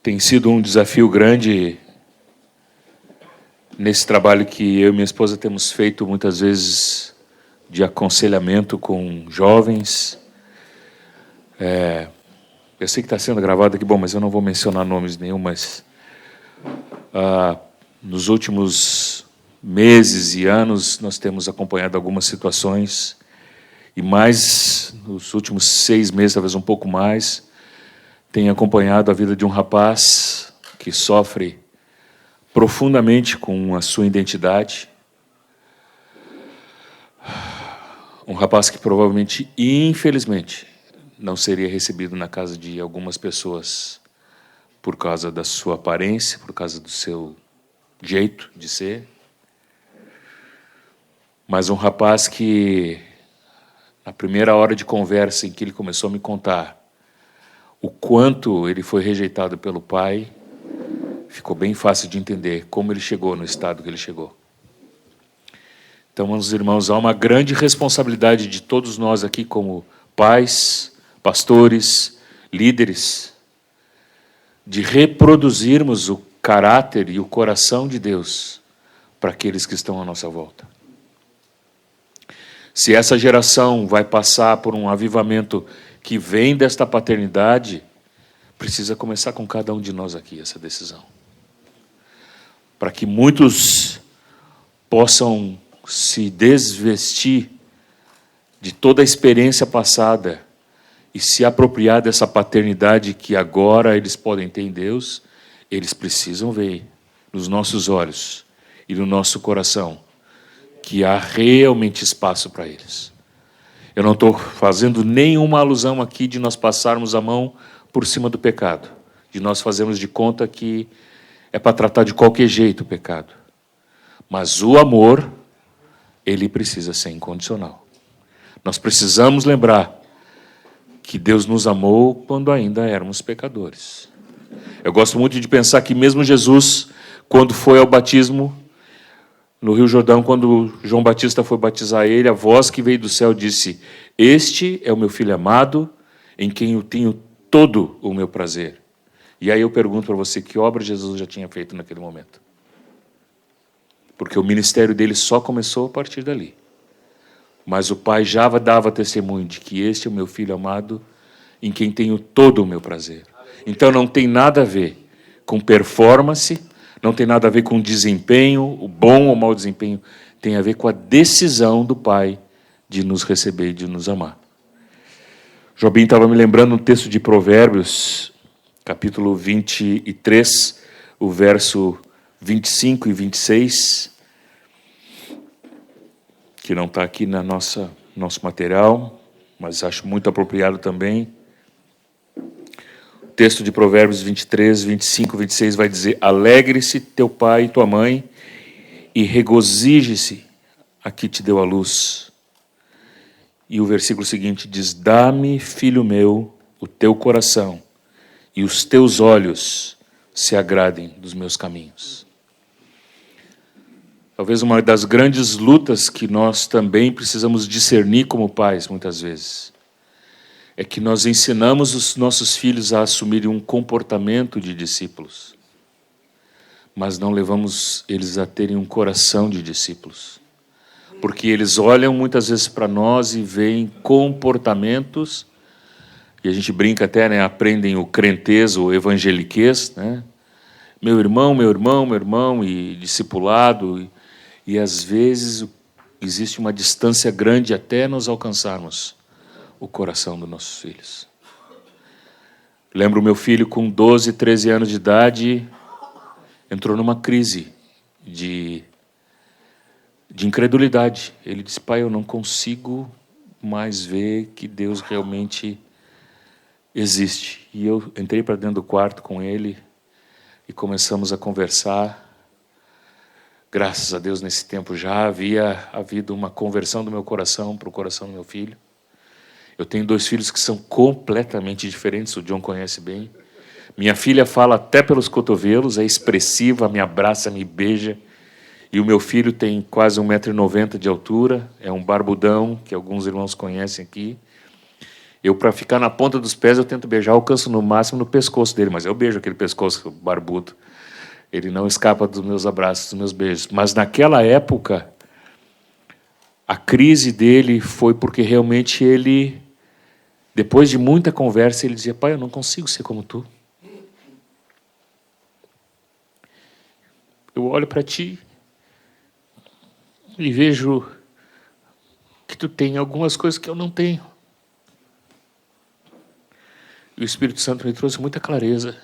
Tem sido um desafio grande nesse trabalho que eu e minha esposa temos feito muitas vezes de aconselhamento com jovens. Eu sei que está sendo gravado aqui, bom, mas eu não vou mencionar nomes nenhum, mas nos últimos meses e anos nós temos acompanhado algumas situações, e mais nos últimos 6 meses, talvez um pouco mais, tenho acompanhado a vida de um rapaz que sofre profundamente com a sua identidade. Um rapaz que provavelmente, infelizmente, não seria recebido na casa de algumas pessoas por causa da sua aparência, por causa do seu jeito de ser. Mas um rapaz que, na primeira hora de conversa em que ele começou a me contar o quanto ele foi rejeitado pelo pai, ficou bem fácil de entender como ele chegou no estado que ele chegou. Então, meus irmãos, há uma grande responsabilidade de todos nós aqui como pais, pastores, líderes, de reproduzirmos o caráter e o coração de Deus para aqueles que estão à nossa volta. Se essa geração vai passar por um avivamento que vem desta paternidade, precisa começar com cada um de nós aqui essa decisão. Para que muitos possam se desvestir de toda a experiência passada e se apropriar dessa paternidade que agora eles podem ter em Deus, eles precisam ver nos nossos olhos e no nosso coração que há realmente espaço para eles. Eu não estou fazendo nenhuma alusão aqui de nós passarmos a mão por cima do pecado, de nós fazermos de conta que é para tratar de qualquer jeito o pecado. Mas o amor, ele precisa ser incondicional. Nós precisamos lembrar que Deus nos amou quando ainda éramos pecadores. Eu gosto muito de pensar que mesmo Jesus, quando foi ao batismo no Rio Jordão, quando João Batista foi batizar ele, a voz que veio do céu disse: "Este é o meu filho amado, em quem eu tenho todo o meu prazer." E aí eu pergunto para você, que obra Jesus já tinha feito naquele momento? Porque o ministério dele só começou a partir dali. Mas o Pai já dava testemunho de que este é o meu filho amado, em quem tenho todo o meu prazer. Então não tem nada a ver com performance, não tem nada a ver com desempenho, o bom ou mau desempenho, tem a ver com a decisão do Pai de nos receber e de nos amar. Jobim estava me lembrando um texto de Provérbios, capítulo 23, o verso 25 e 26, que não está aqui na nosso material, mas acho muito apropriado também. O texto de Provérbios 23, 25 e 26 vai dizer: "Alegre-se teu pai e tua mãe, e regozije-se a que te deu a luz." E o versículo seguinte diz: "Dá-me, filho meu, o teu coração, e os teus olhos se agradem dos meus caminhos." Talvez uma das grandes lutas que nós também precisamos discernir como pais, muitas vezes, é que nós ensinamos os nossos filhos a assumirem um comportamento de discípulos, mas não levamos eles a terem um coração de discípulos. Porque eles olham muitas vezes para nós e veem comportamentos, e a gente brinca até, né, aprendem o crentez, o evangeliquez, né? Meu irmão, e discipulado, e às vezes existe uma distância grande até nós alcançarmos o coração dos nossos filhos. Lembro o meu filho com 12, 13 anos de idade, entrou numa crise de incredulidade. Ele disse: "Pai, eu não consigo mais ver que Deus realmente existe." E eu entrei para dentro do quarto com ele e começamos a conversar. Graças a Deus, nesse tempo já havia havido uma conversão do meu coração para o coração do meu filho. Eu tenho 2 filhos que são completamente diferentes, o John conhece bem. Minha filha fala até pelos cotovelos, é expressiva, me abraça, me beija. E o meu filho tem quase 1,90 m de altura, é um barbudão, que alguns irmãos conhecem aqui. Eu, para ficar na ponta dos pés, eu tento beijar, alcanço no máximo no pescoço dele, mas eu beijo aquele pescoço barbudo. Ele não escapa dos meus abraços, dos meus beijos. Mas naquela época, a crise dele foi porque realmente ele, depois de muita conversa, ele dizia: pai, eu não consigo ser como tu. Eu olho para ti e vejo que tu tem algumas coisas que eu não tenho. E o Espírito Santo me trouxe muita clareza,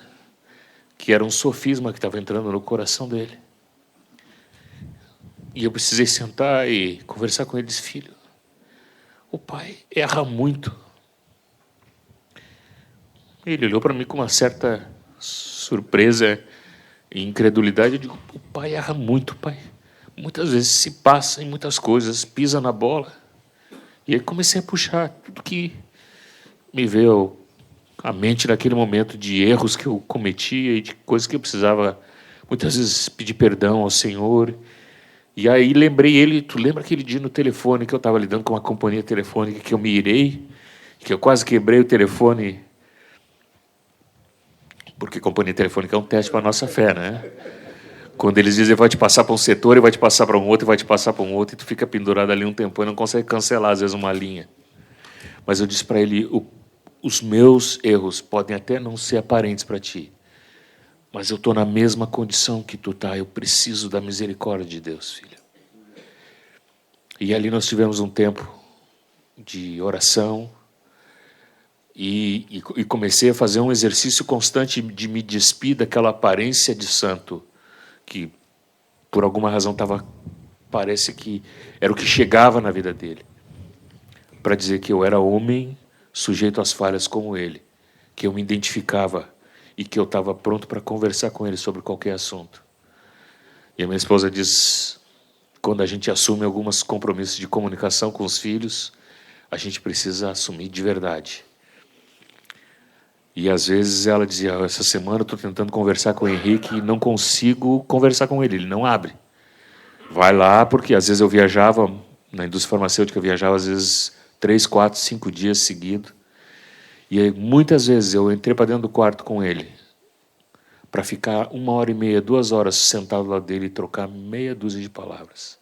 que era um sofisma que estava entrando no coração dele. E eu precisei sentar e conversar com ele. Disse: filho, o pai erra muito. Ele olhou para mim com uma certa surpresa e incredulidade. Eu digo: o pai erra muito, pai. Muitas vezes se passa em muitas coisas, pisa na bola. E aí comecei a puxar tudo que me veio à mente naquele momento, de erros que eu cometia e de coisas que eu precisava, muitas vezes, pedir perdão ao Senhor. E aí lembrei ele: tu lembra aquele dia no telefone que eu estava lidando com uma companhia telefônica, que eu me irei, que eu quase quebrei o telefone, porque companhia telefônica é um teste para a nossa fé, né? Quando eles dizem: vai te passar para um setor, e vai te passar para um outro, e vai te passar para um outro, e tu fica pendurado ali um tempo e não consegue cancelar, às vezes, uma linha. Mas eu disse para ele: os meus erros podem até não ser aparentes para ti, mas eu estou na mesma condição que tu está. Eu preciso da misericórdia de Deus, filho. E ali nós tivemos um tempo de oração e comecei a fazer um exercício constante de me despir daquela aparência de santo que, por alguma razão, parece que era o que chegava na vida dele, para dizer que eu era homem, sujeito às falhas como ele, que eu me identificava e que eu estava pronto para conversar com ele sobre qualquer assunto. E a minha esposa diz: quando a gente assume alguns compromissos de comunicação com os filhos, a gente precisa assumir de verdade. E às vezes ela dizia: essa semana eu estou tentando conversar com o Henrique e não consigo conversar com ele não abre. Vai lá, porque às vezes eu viajava, na indústria farmacêutica eu viajava às vezes 3, 4, 5 dias seguidos. E aí, muitas vezes eu entrei para dentro do quarto com ele, para ficar 1h30, 2 horas sentado lá dele e trocar meia dúzia de palavras.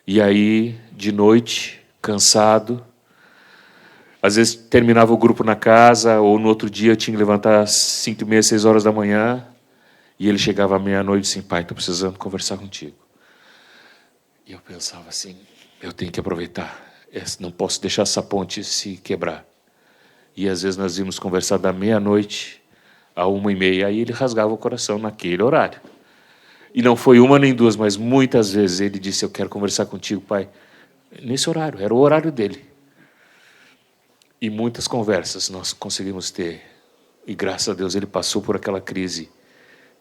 E aí, de noite, cansado, às vezes terminava o grupo na casa, ou no outro dia eu tinha que levantar às 5h30, 6 horas da manhã, e ele chegava à meia-noite assim: pai, estou precisando conversar contigo. E eu pensava assim: eu tenho que aproveitar, não posso deixar essa ponte se quebrar. E às vezes nós íamos conversar da meia-noite a 1h30, aí ele rasgava o coração naquele horário. E não foi uma nem duas, mas muitas vezes ele disse: eu quero conversar contigo, pai, nesse horário, era o horário dele. E muitas conversas nós conseguimos ter. E graças a Deus ele passou por aquela crise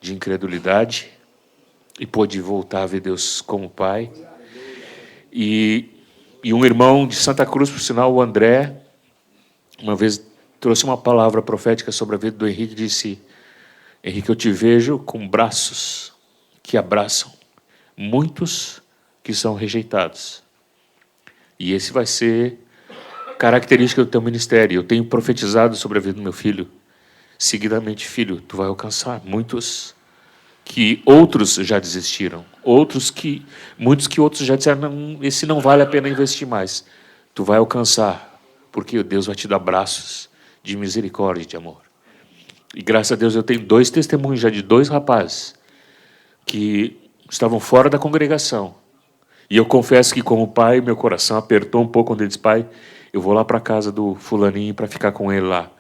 de incredulidade e pôde voltar a ver Deus como pai. E um irmão de Santa Cruz, por sinal, o André, uma vez trouxe uma palavra profética sobre a vida do Henrique e disse: Henrique, eu te vejo com braços que abraçam muitos que são rejeitados. E esse vai ser característica do teu ministério. Eu tenho profetizado sobre a vida do meu filho seguidamente: filho, tu vai alcançar muitos que outros já desistiram, muitos que outros já disseram: não, esse não vale a pena investir mais. Tu vai alcançar, porque Deus vai te dar braços de misericórdia e de amor. E graças a Deus eu tenho 2 testemunhos já de 2 rapazes que estavam fora da congregação. E eu confesso que, como pai, meu coração apertou um pouco quando ele disse: pai, eu vou lá para a casa do fulaninho para ficar com ele lá.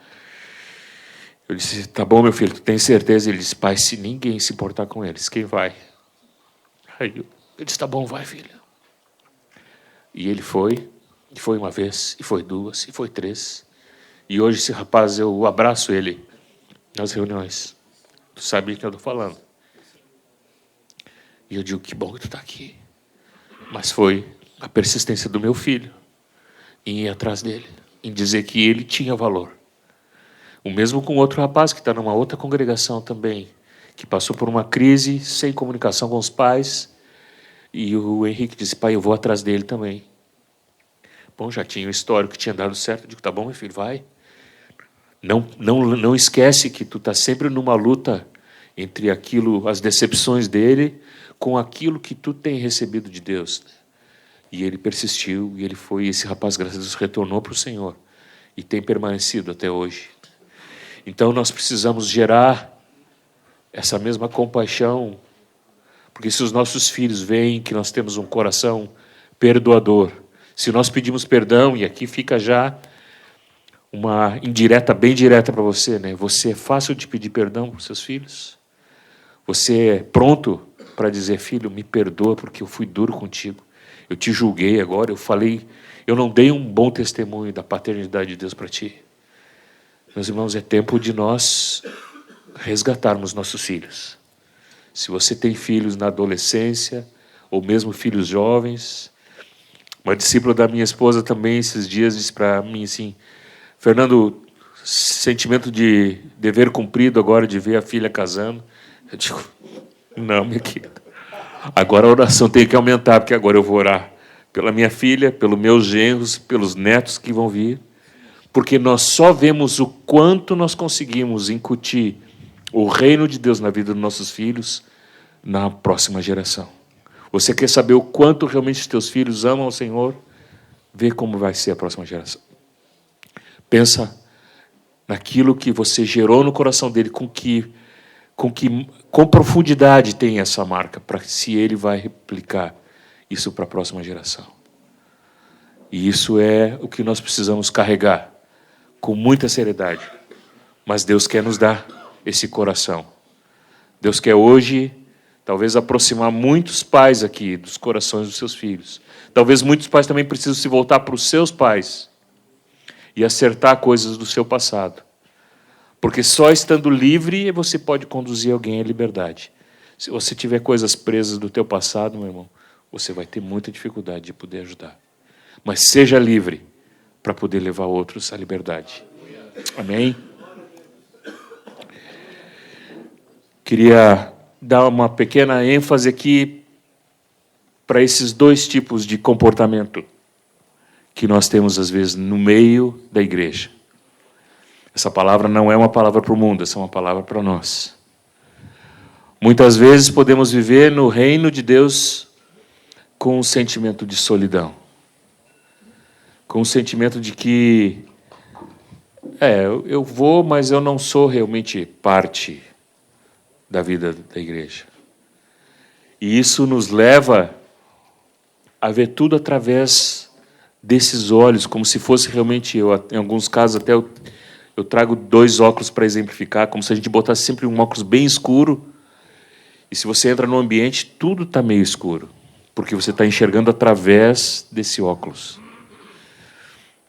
Eu disse: tá bom, meu filho, tu tem certeza? Ele disse: pai, se ninguém se importar com eles, quem vai? Aí eu disse: tá bom, vai, filho. E ele foi, e foi uma vez, e foi 2, e foi 3. E hoje esse rapaz, eu abraço ele nas reuniões. Tu sabe o que eu estou falando. E eu digo: que bom que tu está aqui. Mas foi a persistência do meu filho em ir atrás dele, em dizer que ele tinha valor. O mesmo com outro rapaz que está numa outra congregação também, que passou por uma crise sem comunicação com os pais, e o Henrique disse: pai, eu vou atrás dele também, Bom, já tinha um histórico que tinha dado certo. Eu digo, tá bom, meu filho, vai. Não esquece que tu está sempre numa luta entre aquilo, as decepções dele, com aquilo que tu tem recebido de Deus. E ele persistiu, e ele foi, esse rapaz, graças a Deus, retornou para o Senhor. E tem permanecido até hoje. Então nós precisamos gerar essa mesma compaixão, porque se os nossos filhos veem que nós temos um coração perdoador, se nós pedimos perdão, e aqui fica já uma indireta, bem direta para você, né? Você é fácil de pedir perdão para os seus filhos? Você é pronto para dizer, filho, me perdoa porque eu fui duro contigo, eu te julguei agora, eu não dei um bom testemunho da paternidade de Deus para ti. Meus irmãos, é tempo de nós resgatarmos nossos filhos. Se você tem filhos na adolescência, ou mesmo filhos jovens, uma discípula da minha esposa também, esses dias, disse para mim assim, Fernando, sentimento de dever cumprido agora, de ver a filha casando. Eu digo, não, minha querida. Agora a oração tem que aumentar, porque agora eu vou orar pela minha filha, pelos meus genros, pelos netos que vão vir, porque nós só vemos o quanto nós conseguimos incutir o reino de Deus na vida dos nossos filhos na próxima geração. Você quer saber o quanto realmente os teus filhos amam o Senhor? Vê como vai ser a próxima geração. Pensa naquilo que você gerou no coração dele, com profundidade tem essa marca, para se ele vai replicar isso para a próxima geração. E isso é o que nós precisamos carregar com muita seriedade. Mas Deus quer nos dar esse coração. Deus quer hoje, talvez, aproximar muitos pais aqui dos corações dos seus filhos. Talvez muitos pais também precisem se voltar para os seus pais e acertar coisas do seu passado. Porque só estando livre você pode conduzir alguém à liberdade. Se você tiver coisas presas do teu passado, meu irmão, você vai ter muita dificuldade de poder ajudar. Mas seja livre para poder levar outros à liberdade. Amém? Queria dar uma pequena ênfase aqui para esses dois tipos de comportamento que nós temos, às vezes, no meio da igreja. Essa palavra não é uma palavra para o mundo, essa é uma palavra para nós. Muitas vezes podemos viver no reino de Deus com um sentimento de solidão. Com um sentimento de que, eu vou, mas eu não sou realmente parte da vida da igreja. E isso nos leva a ver tudo através desses olhos, como se fosse realmente eu. Em alguns casos, até eu trago 2 óculos para exemplificar, como se a gente botasse sempre um óculos bem escuro, e se você entra no ambiente, tudo está meio escuro, porque você está enxergando através desse óculos.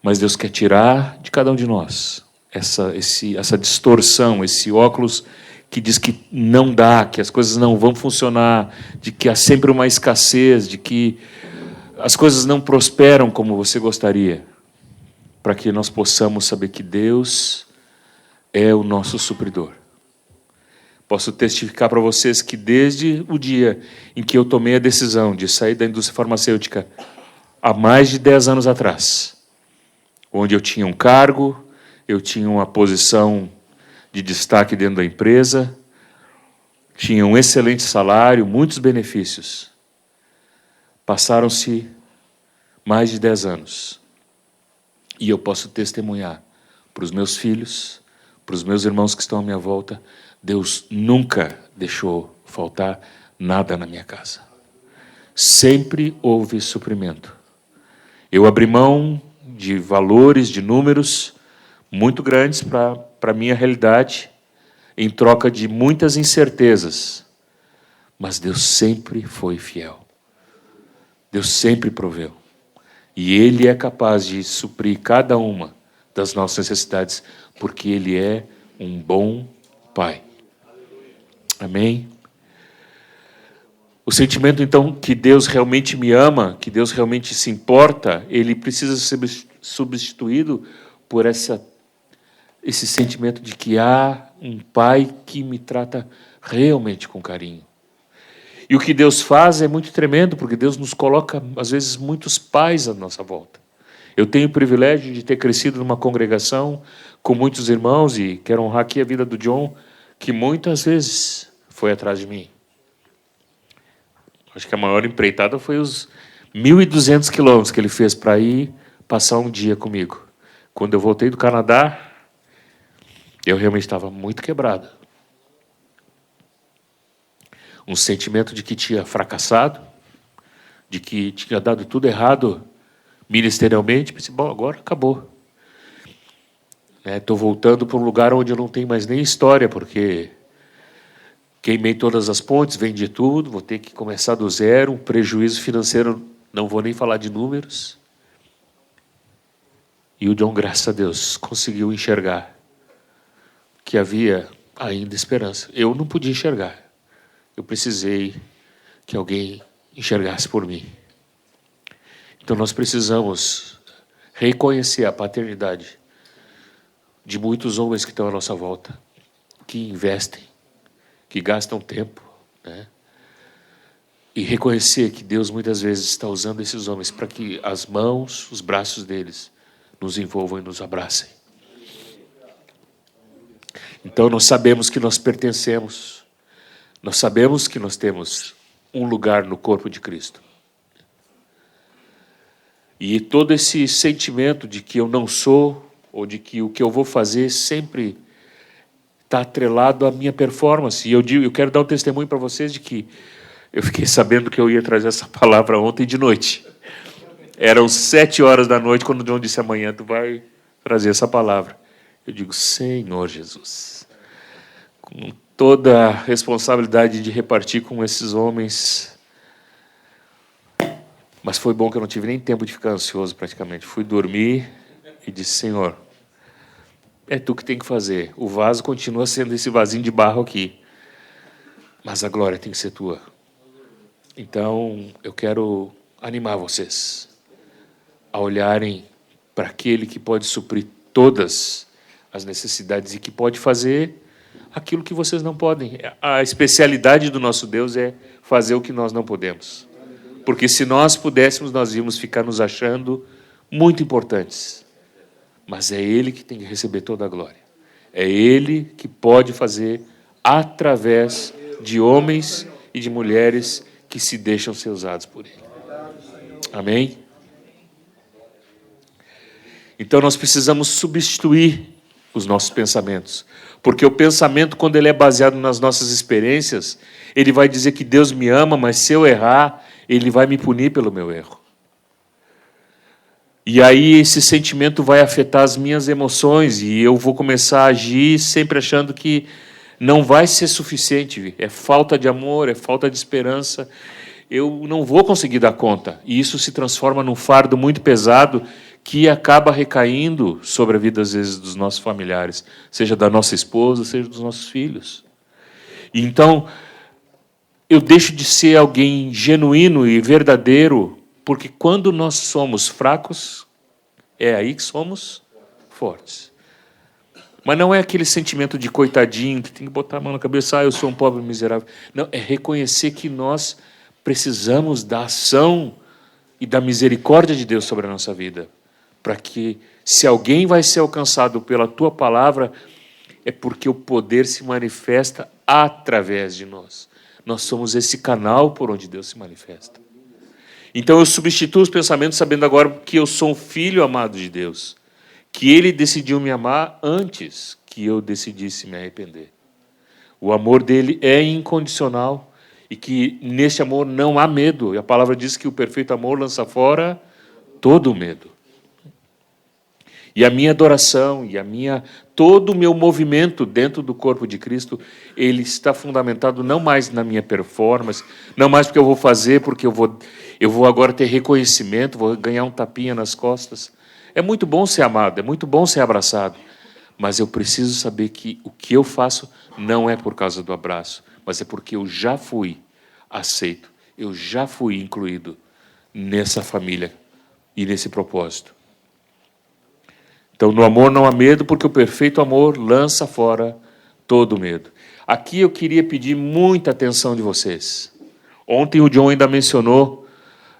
Mas Deus quer tirar de cada um de nós essa distorção, esse óculos que diz que não dá, que as coisas não vão funcionar, de que há sempre uma escassez, de que as coisas não prosperam como você gostaria, para que nós possamos saber que Deus é o nosso supridor. Posso testificar para vocês que desde o dia em que eu tomei a decisão de sair da indústria farmacêutica, há mais de 10 anos atrás, onde eu tinha um cargo, eu tinha uma posição de destaque dentro da empresa, tinha um excelente salário, muitos benefícios. Passaram-se mais de 10 anos. E eu posso testemunhar para os meus filhos, para os meus irmãos que estão à minha volta, Deus nunca deixou faltar nada na minha casa. Sempre houve suprimento. Eu abri mão de valores, de números muito grandes para a minha realidade, em troca de muitas incertezas. Mas Deus sempre foi fiel. Deus sempre proveu. E Ele é capaz de suprir cada uma das nossas necessidades, porque Ele é um bom Pai. Amém? O sentimento, então, que Deus realmente me ama, que Deus realmente se importa, ele precisa ser substituído por esse sentimento de que há um Pai que me trata realmente com carinho. E o que Deus faz é muito tremendo, porque Deus nos coloca, às vezes, muitos pais à nossa volta. Eu tenho o privilégio de ter crescido numa congregação com muitos irmãos, e quero honrar aqui a vida do John, que muitas vezes foi atrás de mim. Acho que a maior empreitada foi os 1.200 quilômetros que ele fez para ir passar um dia comigo. Quando eu voltei do Canadá, eu realmente estava muito quebrado. Um sentimento de que tinha fracassado, de que tinha dado tudo errado ministerialmente. Pensei, bom, agora acabou. Estou voltando para um lugar onde eu não tenho mais nem história, porque queimei todas as pontes, vendi tudo, vou ter que começar do zero, um prejuízo financeiro, não vou nem falar de números. E o John, graças a Deus, conseguiu enxergar que havia ainda esperança. Eu não podia enxergar. Eu precisei que alguém enxergasse por mim. Então nós precisamos reconhecer a paternidade de muitos homens que estão à nossa volta, que investem, que gastam tempo, né? E reconhecer que Deus muitas vezes está usando esses homens para que as mãos, os braços deles nos envolvam e nos abracem. Então nós sabemos que nós pertencemos, nós sabemos que nós temos um lugar no corpo de Cristo. E todo esse sentimento de que eu não sou, ou de que o que eu vou fazer sempre está atrelado à minha performance. E eu quero dar um testemunho para vocês de que eu fiquei sabendo que eu ia trazer essa palavra ontem de noite. Eram 7h da noite, quando o John disse, amanhã tu vai trazer essa palavra. Eu digo, Senhor Jesus, com toda a responsabilidade de repartir com esses homens. Mas foi bom que eu não tive nem tempo de ficar ansioso praticamente. Fui dormir e disse, Senhor, é tu que tem que fazer. O vaso continua sendo esse vasinho de barro aqui, mas a glória tem que ser tua. Então, eu quero animar vocês a olharem para aquele que pode suprir todas as necessidades e que pode fazer aquilo que vocês não podem. A especialidade do nosso Deus é fazer o que nós não podemos. Porque se nós pudéssemos, nós íamos ficar nos achando muito importantes. Mas é Ele que tem que receber toda a glória. É Ele que pode fazer através de homens e de mulheres que se deixam ser usados por Ele. Amém? Então nós precisamos substituir os nossos pensamentos. Porque o pensamento, quando ele é baseado nas nossas experiências, ele vai dizer que Deus me ama, mas se eu errar, Ele vai me punir pelo meu erro. E aí esse sentimento vai afetar as minhas emoções e eu vou começar a agir sempre achando que não vai ser suficiente. É falta de amor, é falta de esperança. Eu não vou conseguir dar conta. E isso se transforma num fardo muito pesado que acaba recaindo sobre a vida, às vezes, dos nossos familiares, seja da nossa esposa, seja dos nossos filhos. E então, eu deixo de ser alguém genuíno e verdadeiro, porque quando nós somos fracos, é aí que somos fortes. Mas não é aquele sentimento de coitadinho, que tem que botar a mão na cabeça, eu sou um pobre miserável. Não, é reconhecer que nós precisamos da ação e da misericórdia de Deus sobre a nossa vida, para que, se alguém vai ser alcançado pela tua palavra, é porque o poder se manifesta através de nós. Nós somos esse canal por onde Deus se manifesta. Então eu substituo os pensamentos sabendo agora que eu sou um filho amado de Deus, que Ele decidiu me amar antes que eu decidisse me arrepender. O amor dele é incondicional e que nesse amor não há medo. E a palavra diz que o perfeito amor lança fora todo o medo. E a minha adoração e todo o meu movimento dentro do corpo de Cristo, ele está fundamentado não mais na minha performance, não mais porque eu vou fazer, porque eu vou agora ter reconhecimento, vou ganhar um tapinha nas costas. É muito bom ser amado, é muito bom ser abraçado, mas eu preciso saber que o que eu faço não é por causa do abraço, mas é porque eu já fui aceito, eu já fui incluído nessa família e nesse propósito. Então, no amor não há medo, porque o perfeito amor lança fora todo medo. Aqui eu queria pedir muita atenção de vocês. Ontem o John ainda mencionou,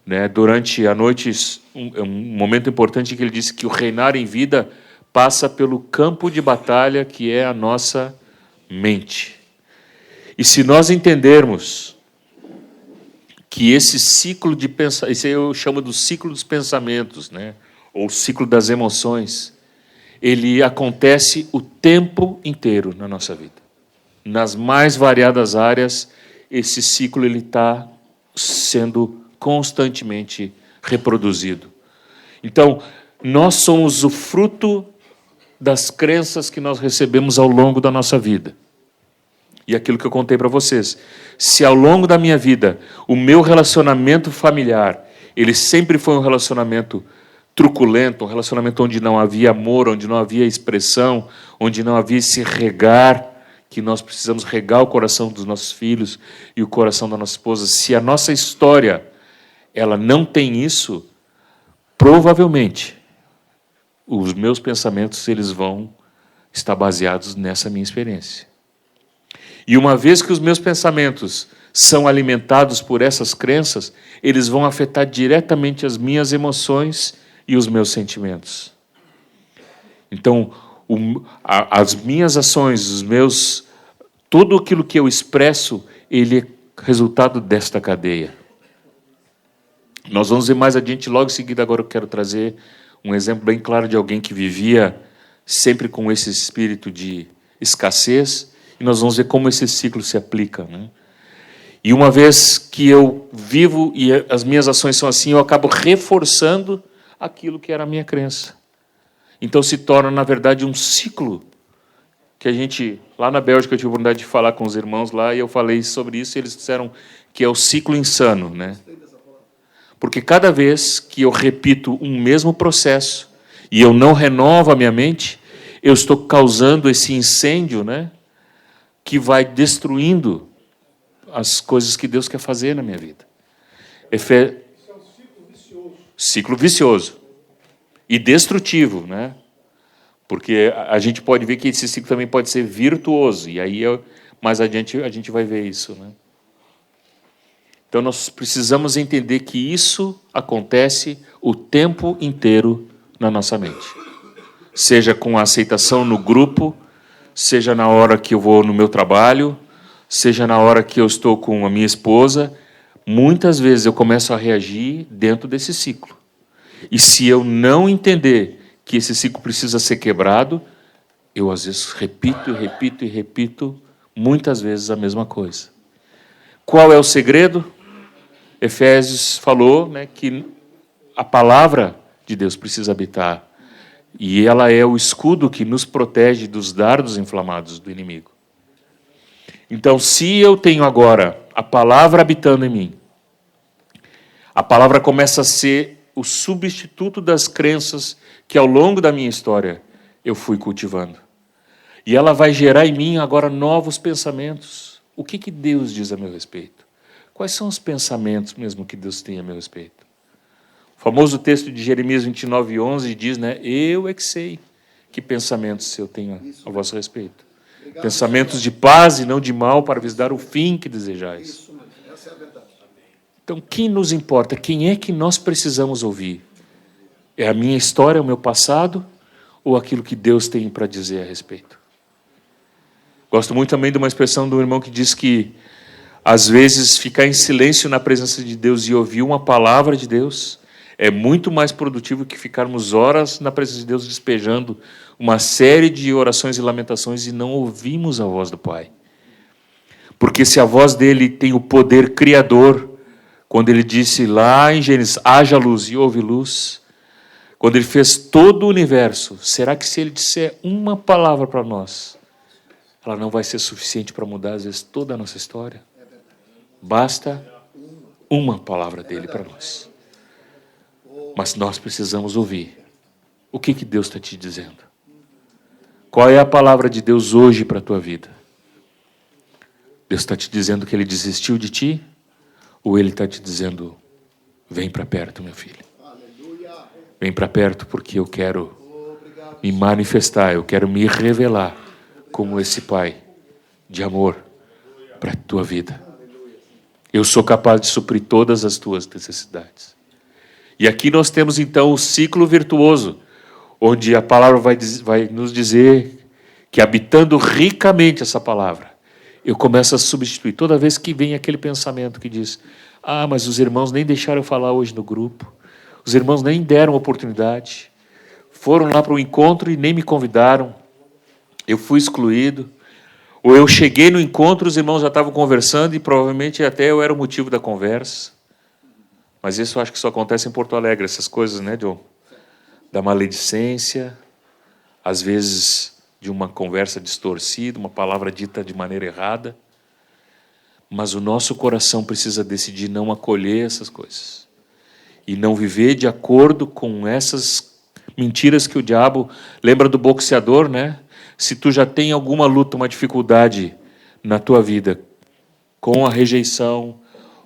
né, durante a noite um momento importante que ele disse que o reinar em vida passa pelo campo de batalha que é a nossa mente. E se nós entendermos que esse ciclo de pensamento, isso eu chamo do ciclo dos pensamentos, né? Ou ciclo das emoções, ele acontece o tempo inteiro na nossa vida. Nas mais variadas áreas, esse ciclo ele está sendo constantemente reproduzido. Então, nós somos o fruto das crenças que nós recebemos ao longo da nossa vida. E aquilo que eu contei para vocês. Se ao longo da minha vida, o meu relacionamento familiar, ele sempre foi um relacionamento truculento, um relacionamento onde não havia amor, onde não havia expressão, onde não havia esse regar, que nós precisamos regar o coração dos nossos filhos e o coração da nossa esposa. Se a nossa história ela não tem isso, provavelmente os meus pensamentos eles vão estar baseados nessa minha experiência. E uma vez que os meus pensamentos são alimentados por essas crenças, eles vão afetar diretamente as minhas emoções e os meus sentimentos. Então, as minhas ações, tudo aquilo que eu expresso, ele é resultado desta cadeia. Nós vamos ver mais adiante, logo em seguida, agora eu quero trazer um exemplo bem claro de alguém que vivia sempre com esse espírito de escassez, e nós vamos ver como esse ciclo se aplica, né? E uma vez que eu vivo e as minhas ações são assim, eu acabo reforçando aquilo que era a minha crença. Então se torna, na verdade, um ciclo que a gente... Lá na Bélgica eu tive a oportunidade de falar com os irmãos lá, e eu falei sobre isso, e eles disseram que é o ciclo insano, né? Porque cada vez que eu repito um mesmo processo e eu não renovo a minha mente, eu estou causando esse incêndio, né, que vai destruindo as coisas que Deus quer fazer na minha vida. Isso é um ciclo vicioso. Ciclo vicioso. E destrutivo, né? Porque a gente pode ver que esse ciclo também pode ser virtuoso. E aí, mais adiante, a gente vai ver isso, né? Então, nós precisamos entender que isso acontece o tempo inteiro na nossa mente. Seja com a aceitação no grupo, seja na hora que eu vou no meu trabalho, seja na hora que eu estou com a minha esposa. Muitas vezes eu começo a reagir dentro desse ciclo. E se eu não entender que esse ciclo precisa ser quebrado, eu, às vezes, repito, muitas vezes a mesma coisa. Qual é o segredo? Efésios falou, né, que a palavra de Deus precisa habitar. E ela é o escudo que nos protege dos dardos inflamados do inimigo. Então, se eu tenho agora a palavra habitando em mim, a palavra começa a ser o substituto das crenças que ao longo da minha história eu fui cultivando. E ela vai gerar em mim agora novos pensamentos. O que Deus diz a meu respeito? Quais são os pensamentos mesmo que Deus tem a meu respeito? O famoso texto de Jeremias 29:11 diz, né, eu é que sei que pensamentos eu tenho a vosso respeito. Obrigado, pensamentos de paz e não de mal, para vos dar o fim que desejais. Isso mesmo. Essa é a verdade. Então, quem nos importa? Quem é que nós precisamos ouvir? É a minha história, o meu passado, ou aquilo que Deus tem para dizer a respeito? Gosto muito também de uma expressão do irmão que diz que, às vezes, ficar em silêncio na presença de Deus e ouvir uma palavra de Deus é muito mais produtivo que ficarmos horas na presença de Deus despejando uma série de orações e lamentações e não ouvimos a voz do Pai. Porque se a voz dele tem o poder criador, quando ele disse lá em Gênesis, haja luz e houve luz, quando ele fez todo o universo, será que se ele disser uma palavra para nós, ela não vai ser suficiente para mudar, às vezes, toda a nossa história? Basta uma palavra dele para nós. Mas nós precisamos ouvir. O que Deus está te dizendo? Qual é a palavra de Deus hoje para a tua vida? Deus está te dizendo que Ele desistiu de ti? Ou Ele está te dizendo, vem para perto, meu filho. Vem para perto porque eu quero me manifestar, eu quero me revelar como esse Pai de amor para a tua vida. Eu sou capaz de suprir todas as tuas necessidades. E aqui nós temos, então, o ciclo virtuoso, onde a palavra vai nos dizer que, habitando ricamente essa palavra, eu começo a substituir. Toda vez que vem aquele pensamento que diz, mas os irmãos nem deixaram eu falar hoje no grupo, os irmãos nem deram oportunidade, foram lá para o encontro e nem me convidaram, eu fui excluído, ou eu cheguei no encontro, os irmãos já estavam conversando e provavelmente até eu era o motivo da conversa. Mas isso eu acho que só acontece em Porto Alegre, essas coisas, né, John? Da maledicência, às vezes de uma conversa distorcida, uma palavra dita de maneira errada. Mas o nosso coração precisa decidir não acolher essas coisas. E não viver de acordo com essas mentiras que o diabo... Lembra do boxeador, né? Se tu já tem alguma luta, uma dificuldade na tua vida com a rejeição,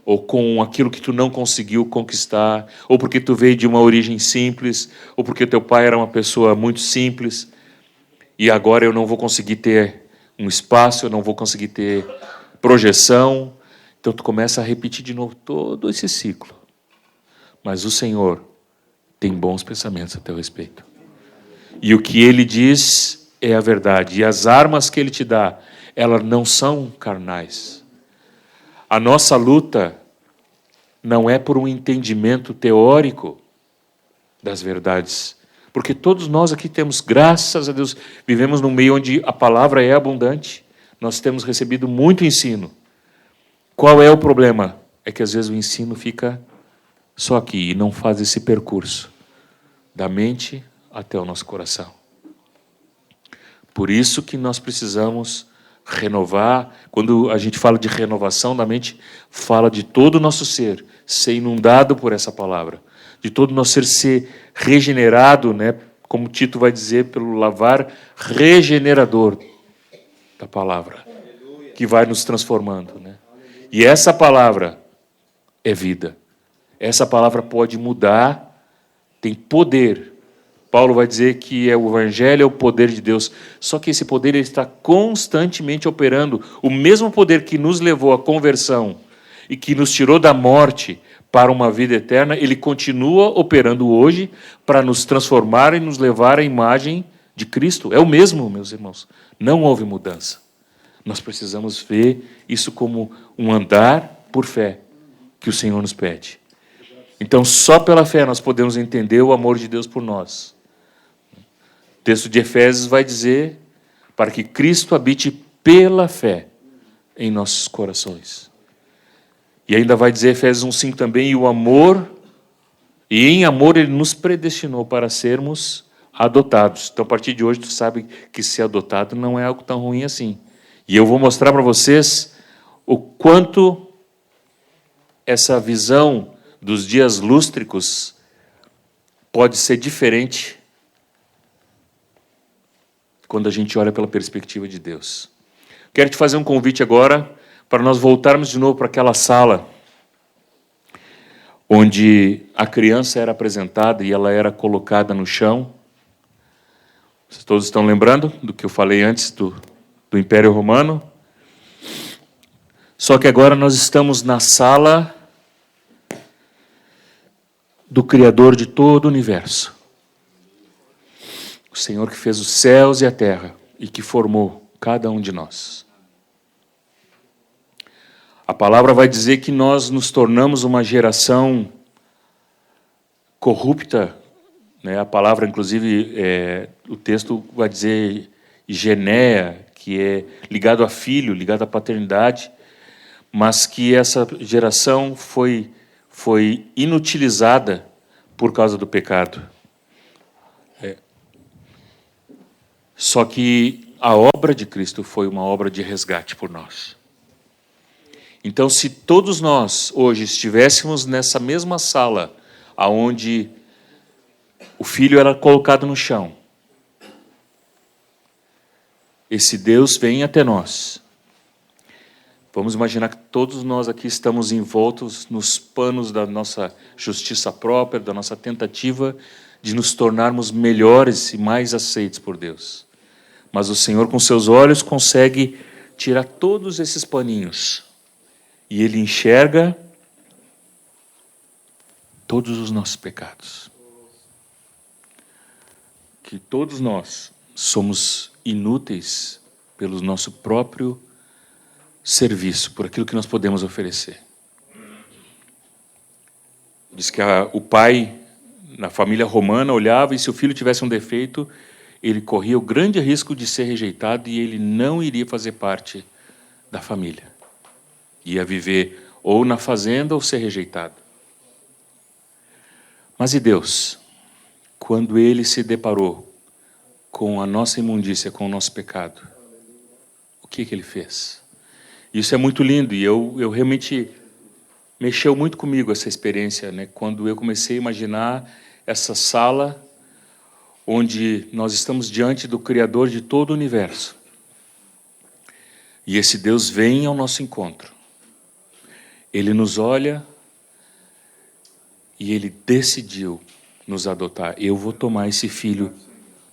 ou com aquilo que tu não conseguiu conquistar, ou porque tu veio de uma origem simples, ou porque teu pai era uma pessoa muito simples, e agora eu não vou conseguir ter um espaço, eu não vou conseguir ter projeção. Então tu começa a repetir de novo todo esse ciclo. Mas o Senhor tem bons pensamentos a teu respeito. E o que Ele diz é a verdade. E as armas que Ele te dá, elas não são carnais. A nossa luta não é por um entendimento teórico das verdades. Porque todos nós aqui temos, graças a Deus, vivemos num meio onde a palavra é abundante. Nós temos recebido muito ensino. Qual é o problema? É que às vezes o ensino fica só aqui e não faz esse percurso da mente até o nosso coração. Por isso que nós precisamos renovar. Quando a gente fala de renovação da mente, fala de todo o nosso ser inundado por essa palavra, de todo o nosso ser regenerado, né? Como Tito vai dizer, pelo lavar regenerador da palavra, que vai nos transformando, né? E essa palavra é vida. Essa palavra pode mudar, tem poder. Paulo vai dizer que o Evangelho é o poder de Deus. Só que esse poder ele está constantemente operando. O mesmo poder que nos levou à conversão e que nos tirou da morte para uma vida eterna, ele continua operando hoje para nos transformar e nos levar à imagem de Cristo. É o mesmo, meus irmãos. Não houve mudança. Nós precisamos ver isso como um andar por fé que o Senhor nos pede. Então, só pela fé nós podemos entender o amor de Deus por nós. O texto de Efésios vai dizer para que Cristo habite pela fé em nossos corações. E ainda vai dizer Efésios 1:5 também, e em amor ele nos predestinou para sermos adotados. Então, a partir de hoje, tu sabe que ser adotado não é algo tão ruim assim. E eu vou mostrar para vocês o quanto essa visão dos dias lústricos pode ser diferente quando a gente olha pela perspectiva de Deus. Quero te fazer um convite agora para nós voltarmos de novo para aquela sala onde a criança era apresentada e ela era colocada no chão. Vocês todos estão lembrando do que eu falei antes do Império Romano? Só que agora nós estamos na sala do Criador de todo o universo. O Senhor que fez os céus e a terra e que formou cada um de nós. A palavra vai dizer que nós nos tornamos uma geração corrupta, né? A palavra, inclusive, o texto vai dizer Genea, que é ligado a filho, ligado à paternidade, mas que essa geração foi inutilizada por causa do pecado. Só que a obra de Cristo foi uma obra de resgate por nós. Então, se todos nós hoje estivéssemos nessa mesma sala, aonde o filho era colocado no chão, esse Deus vem até nós. Vamos imaginar que todos nós aqui estamos envoltos nos panos da nossa justiça própria, da nossa tentativa de nos tornarmos melhores e mais aceitos por Deus. Mas o Senhor, com seus olhos, consegue tirar todos esses paninhos. E Ele enxerga todos os nossos pecados. Que todos nós somos inúteis pelo nosso próprio serviço, por aquilo que nós podemos oferecer. Diz que o pai, na família romana, olhava e se o filho tivesse um defeito, ele corria o grande risco de ser rejeitado e ele não iria fazer parte da família. Ia viver ou na fazenda ou ser rejeitado. Mas e Deus? Quando Ele se deparou com a nossa imundícia, com o nosso pecado, o que Ele fez? Isso é muito lindo e eu realmente mexeu muito comigo essa experiência, né? Quando eu comecei a imaginar essa sala onde nós estamos diante do Criador de todo o universo. E esse Deus vem ao nosso encontro. Ele nos olha e Ele decidiu nos adotar. Eu vou tomar esse filho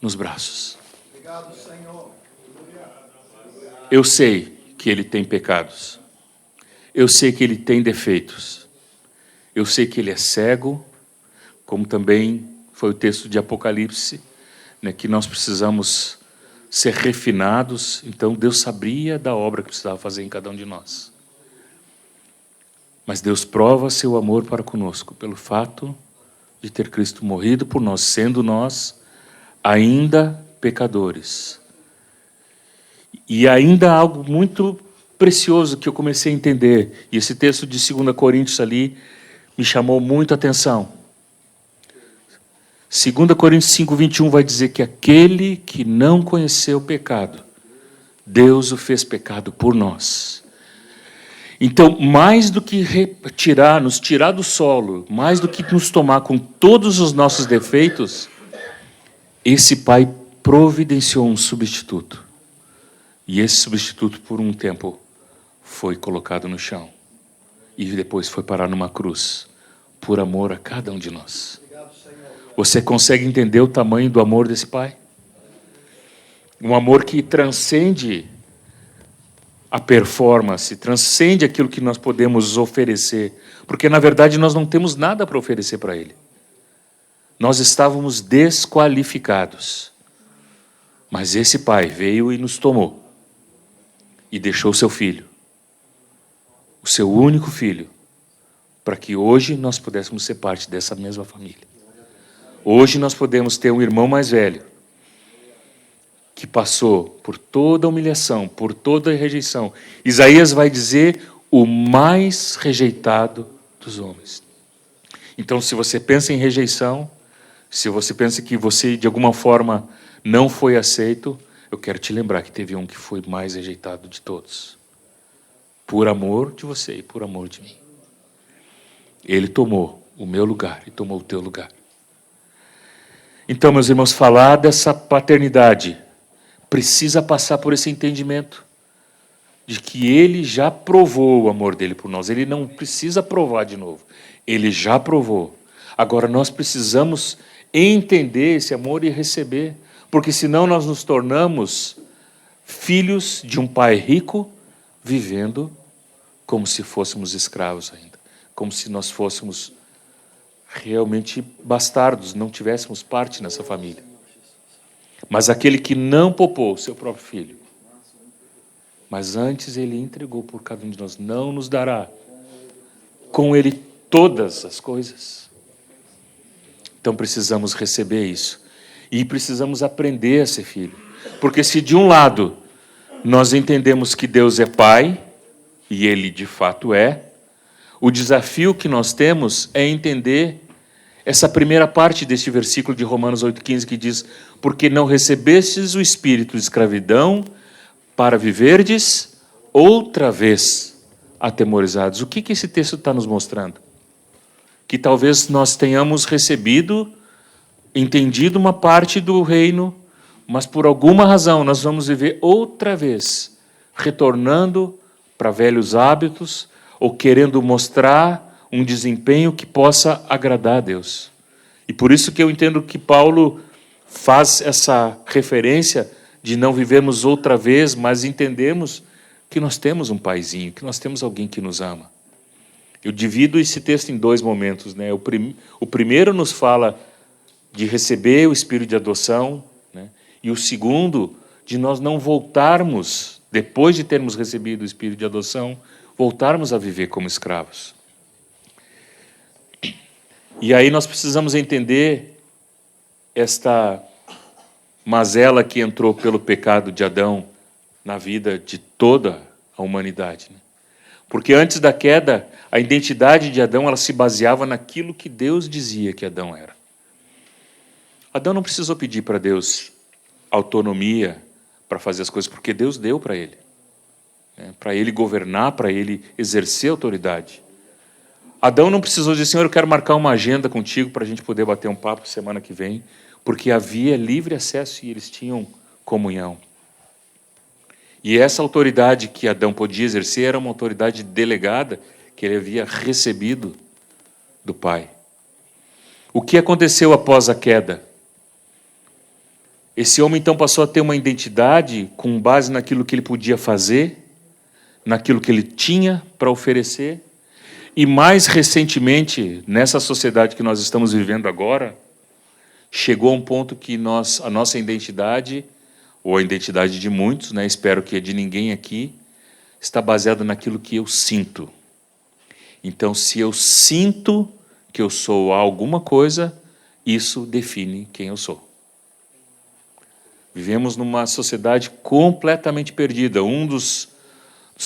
nos braços. Obrigado, Senhor. Eu sei que ele tem pecados. Eu sei que ele tem defeitos. Eu sei que ele é cego, como também foi o texto de Apocalipse, né, que nós precisamos ser refinados. Então Deus sabia da obra que precisava fazer em cada um de nós. Mas Deus prova seu amor para conosco pelo fato de ter Cristo morrido por nós, sendo nós ainda pecadores. E ainda algo muito precioso que eu comecei a entender, e esse texto de 2 Coríntios ali me chamou muito a atenção. 2 Coríntios 5:21 vai dizer que aquele que não conheceu o pecado, Deus o fez pecado por nós. Então, mais do que nos tirar do solo, mais do que nos tomar com todos os nossos defeitos, esse Pai providenciou um substituto. E esse substituto, por um tempo, foi colocado no chão. E depois foi parar numa cruz, por amor a cada um de nós. Você consegue entender o tamanho do amor desse Pai? Um amor que transcende a performance, transcende aquilo que nós podemos oferecer. Porque, na verdade, nós não temos nada para oferecer para Ele. Nós estávamos desqualificados. Mas esse Pai veio e nos tomou. E deixou o seu filho. O seu único filho. Para que hoje nós pudéssemos ser parte dessa mesma família. Hoje nós podemos ter um irmão mais velho. Que passou por toda a humilhação, por toda a rejeição. Isaías vai dizer o mais rejeitado dos homens. Então, se você pensa em rejeição, se você pensa que você, de alguma forma, não foi aceito, eu quero te lembrar que teve um que foi mais rejeitado de todos. Por amor de você e por amor de mim. Ele tomou o meu lugar e tomou o teu lugar. Então, meus irmãos, falar dessa paternidade precisa passar por esse entendimento de que Ele já provou o amor dele por nós. Ele não precisa provar de novo. Ele já provou. Agora nós precisamos entender esse amor e receber, porque senão nós nos tornamos filhos de um pai rico, vivendo como se fôssemos escravos ainda, como se nós fôssemos realmente bastardos, não tivéssemos parte nessa família. Mas aquele que não poupou o seu próprio filho, mas antes ele entregou por cada um de nós, não nos dará com ele todas as coisas. Então precisamos receber isso. E precisamos aprender a ser filho. Porque se de um lado nós entendemos que Deus é Pai, e Ele de fato é, o desafio que nós temos é entender essa primeira parte deste versículo de Romanos 8,15 que diz: porque não recebestes o espírito de escravidão para viverdes outra vez atemorizados. O que esse texto está nos mostrando? Que talvez nós tenhamos recebido, entendido uma parte do reino, mas por alguma razão nós vamos viver outra vez, retornando para velhos hábitos ou querendo mostrar um desempenho que possa agradar a Deus. E por isso que eu entendo que Paulo faz essa referência de não vivermos outra vez, mas entendemos que nós temos um paizinho, que nós temos alguém que nos ama. Eu divido esse texto em dois momentos, né? O primeiro nos fala de receber o espírito de adoção, né? E o segundo, de nós não voltarmos, depois de termos recebido o espírito de adoção, voltarmos a viver como escravos. E aí nós precisamos entender esta mazela que entrou pelo pecado de Adão na vida de toda a humanidade, né? Porque antes da queda, a identidade de Adão ela se baseava naquilo que Deus dizia que Adão era. Adão não precisou pedir para Deus autonomia para fazer as coisas, porque Deus deu para ele, né? Para ele governar, para ele exercer autoridade. Adão não precisou dizer, Senhor, eu quero marcar uma agenda contigo para a gente poder bater um papo semana que vem, porque havia livre acesso e eles tinham comunhão. E essa autoridade que Adão podia exercer era uma autoridade delegada que ele havia recebido do Pai. O que aconteceu após a queda? Esse homem então passou a ter uma identidade com base naquilo que ele podia fazer, naquilo que ele tinha para oferecer, e mais recentemente, nessa sociedade que nós estamos vivendo agora, chegou a um ponto que a nossa identidade, ou a identidade de muitos, né, espero que a de ninguém aqui, está baseada naquilo que eu sinto. Então, se eu sinto que eu sou alguma coisa, isso define quem eu sou. Vivemos numa sociedade completamente perdida. Um dos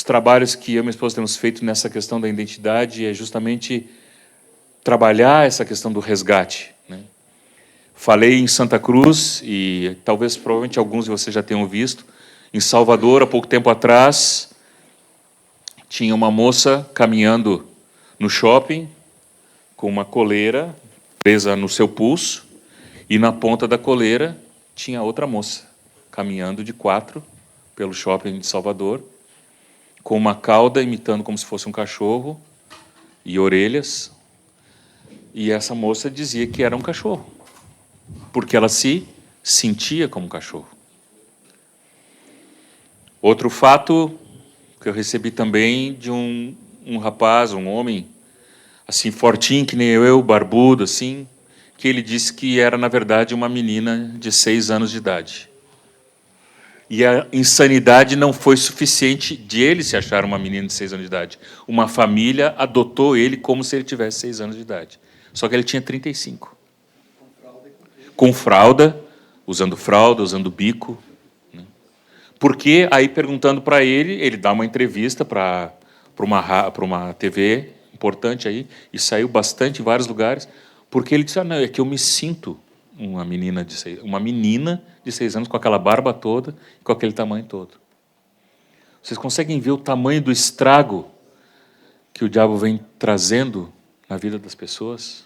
trabalhos que eu e minha esposa temos feito nessa questão da identidade é justamente trabalhar essa questão do resgate, né? Falei em Santa Cruz, e talvez, provavelmente, alguns de vocês já tenham visto, em Salvador, há pouco tempo atrás, tinha uma moça caminhando no shopping, com uma coleira presa no seu pulso, e na ponta da coleira tinha outra moça, caminhando de 4 pelo shopping de Salvador, com uma cauda imitando como se fosse um cachorro, e orelhas, e essa moça dizia que era um cachorro, porque ela se sentia como um cachorro. Outro fato que eu recebi também de um rapaz, um homem, assim, fortinho, que nem eu, barbudo, assim, que ele disse que era, na verdade, uma menina de 6 anos de idade. E a insanidade não foi suficiente de ele se achar uma menina de 6 anos de idade. Uma família adotou ele como se ele tivesse 6 anos de idade. Só que ele tinha 35. Com fralda, usando bico, né? Porque, aí perguntando para ele dá uma entrevista para uma TV importante aí, e saiu bastante em vários lugares, porque ele disse, não, é que eu me sinto uma menina de 6 anos com aquela barba toda, com aquele tamanho todo. Vocês conseguem ver o tamanho do estrago que o diabo vem trazendo na vida das pessoas?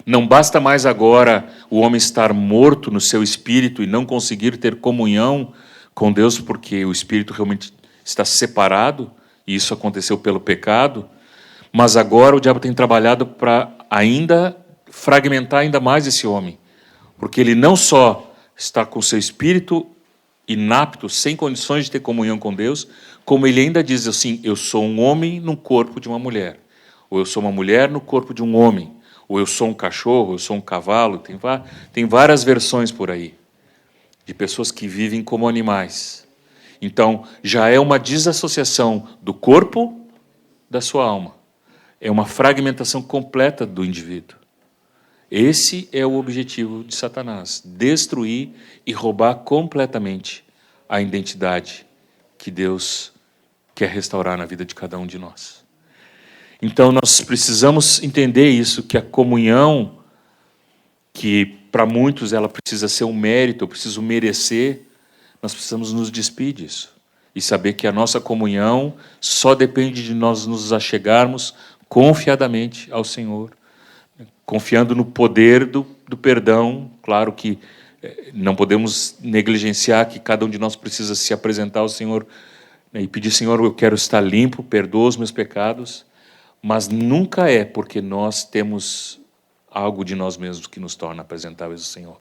Não basta mais agora o homem estar morto no seu espírito e não conseguir ter comunhão com Deus, porque o espírito realmente está separado, e isso aconteceu pelo pecado, mas agora o diabo tem trabalhado para ainda fragmentar ainda mais esse homem, porque ele não só está com seu espírito inapto, sem condições de ter comunhão com Deus, como ele ainda diz assim, eu sou um homem no corpo de uma mulher, ou eu sou uma mulher no corpo de um homem, ou eu sou um cachorro, eu sou um cavalo, tem várias versões por aí, de pessoas que vivem como animais. Então, já é uma desassociação do corpo da sua alma. É uma fragmentação completa do indivíduo. Esse é o objetivo de Satanás, destruir e roubar completamente a identidade que Deus quer restaurar na vida de cada um de nós. Então, nós precisamos entender isso, que a comunhão, que para muitos ela precisa ser um mérito, eu preciso merecer, nós precisamos nos despir disso. E saber que a nossa comunhão só depende de nós nos achegarmos confiadamente ao Senhor, confiando no poder do perdão. Claro que não podemos negligenciar que cada um de nós precisa se apresentar ao Senhor, né, e pedir, Senhor, eu quero estar limpo, perdoa os meus pecados, mas nunca é porque nós temos algo de nós mesmos que nos torna apresentáveis ao Senhor.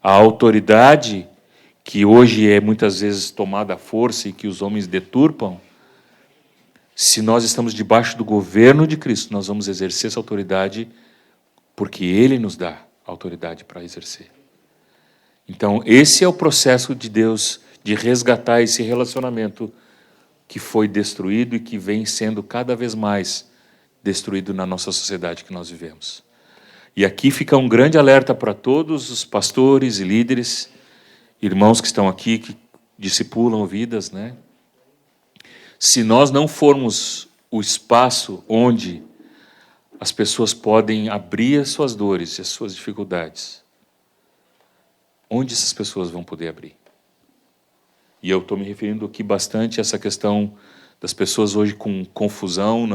A autoridade que hoje é muitas vezes tomada à força e que os homens deturpam, Se nós estamos debaixo do governo de Cristo, nós vamos exercer essa autoridade porque Ele nos dá autoridade para exercer. Então, esse é o processo de Deus de resgatar esse relacionamento que foi destruído e que vem sendo cada vez mais destruído na nossa sociedade que nós vivemos. E aqui fica um grande alerta para todos os pastores e líderes, irmãos que estão aqui, que discipulam vidas, né? Se nós não formos o espaço onde as pessoas podem abrir as suas dores e as suas dificuldades, onde essas pessoas vão poder abrir? E eu estou me referindo aqui bastante a essa questão das pessoas hoje com confusão,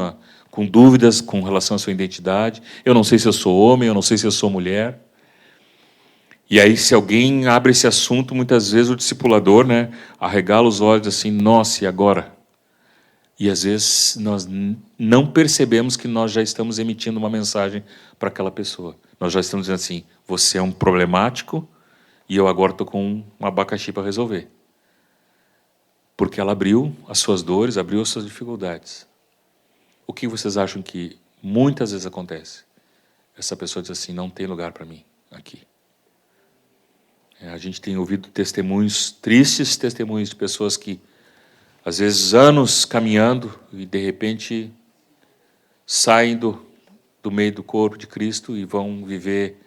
com dúvidas com relação à sua identidade. Eu não sei se eu sou homem, eu não sei se eu sou mulher. E aí, se alguém abre esse assunto, muitas vezes o discipulador, né, arregala os olhos assim, nossa, e agora? E às vezes nós não percebemos que nós já estamos emitindo uma mensagem para aquela pessoa. Nós já estamos dizendo assim, você é um problemático e eu agora estou com um abacaxi para resolver. Porque ela abriu as suas dores, abriu as suas dificuldades. O que vocês acham que muitas vezes acontece? Essa pessoa diz assim, não tem lugar para mim aqui. A gente tem ouvido testemunhos, tristes testemunhos de pessoas que, às vezes, anos caminhando e, de repente, saem do meio do corpo de Cristo e vão viver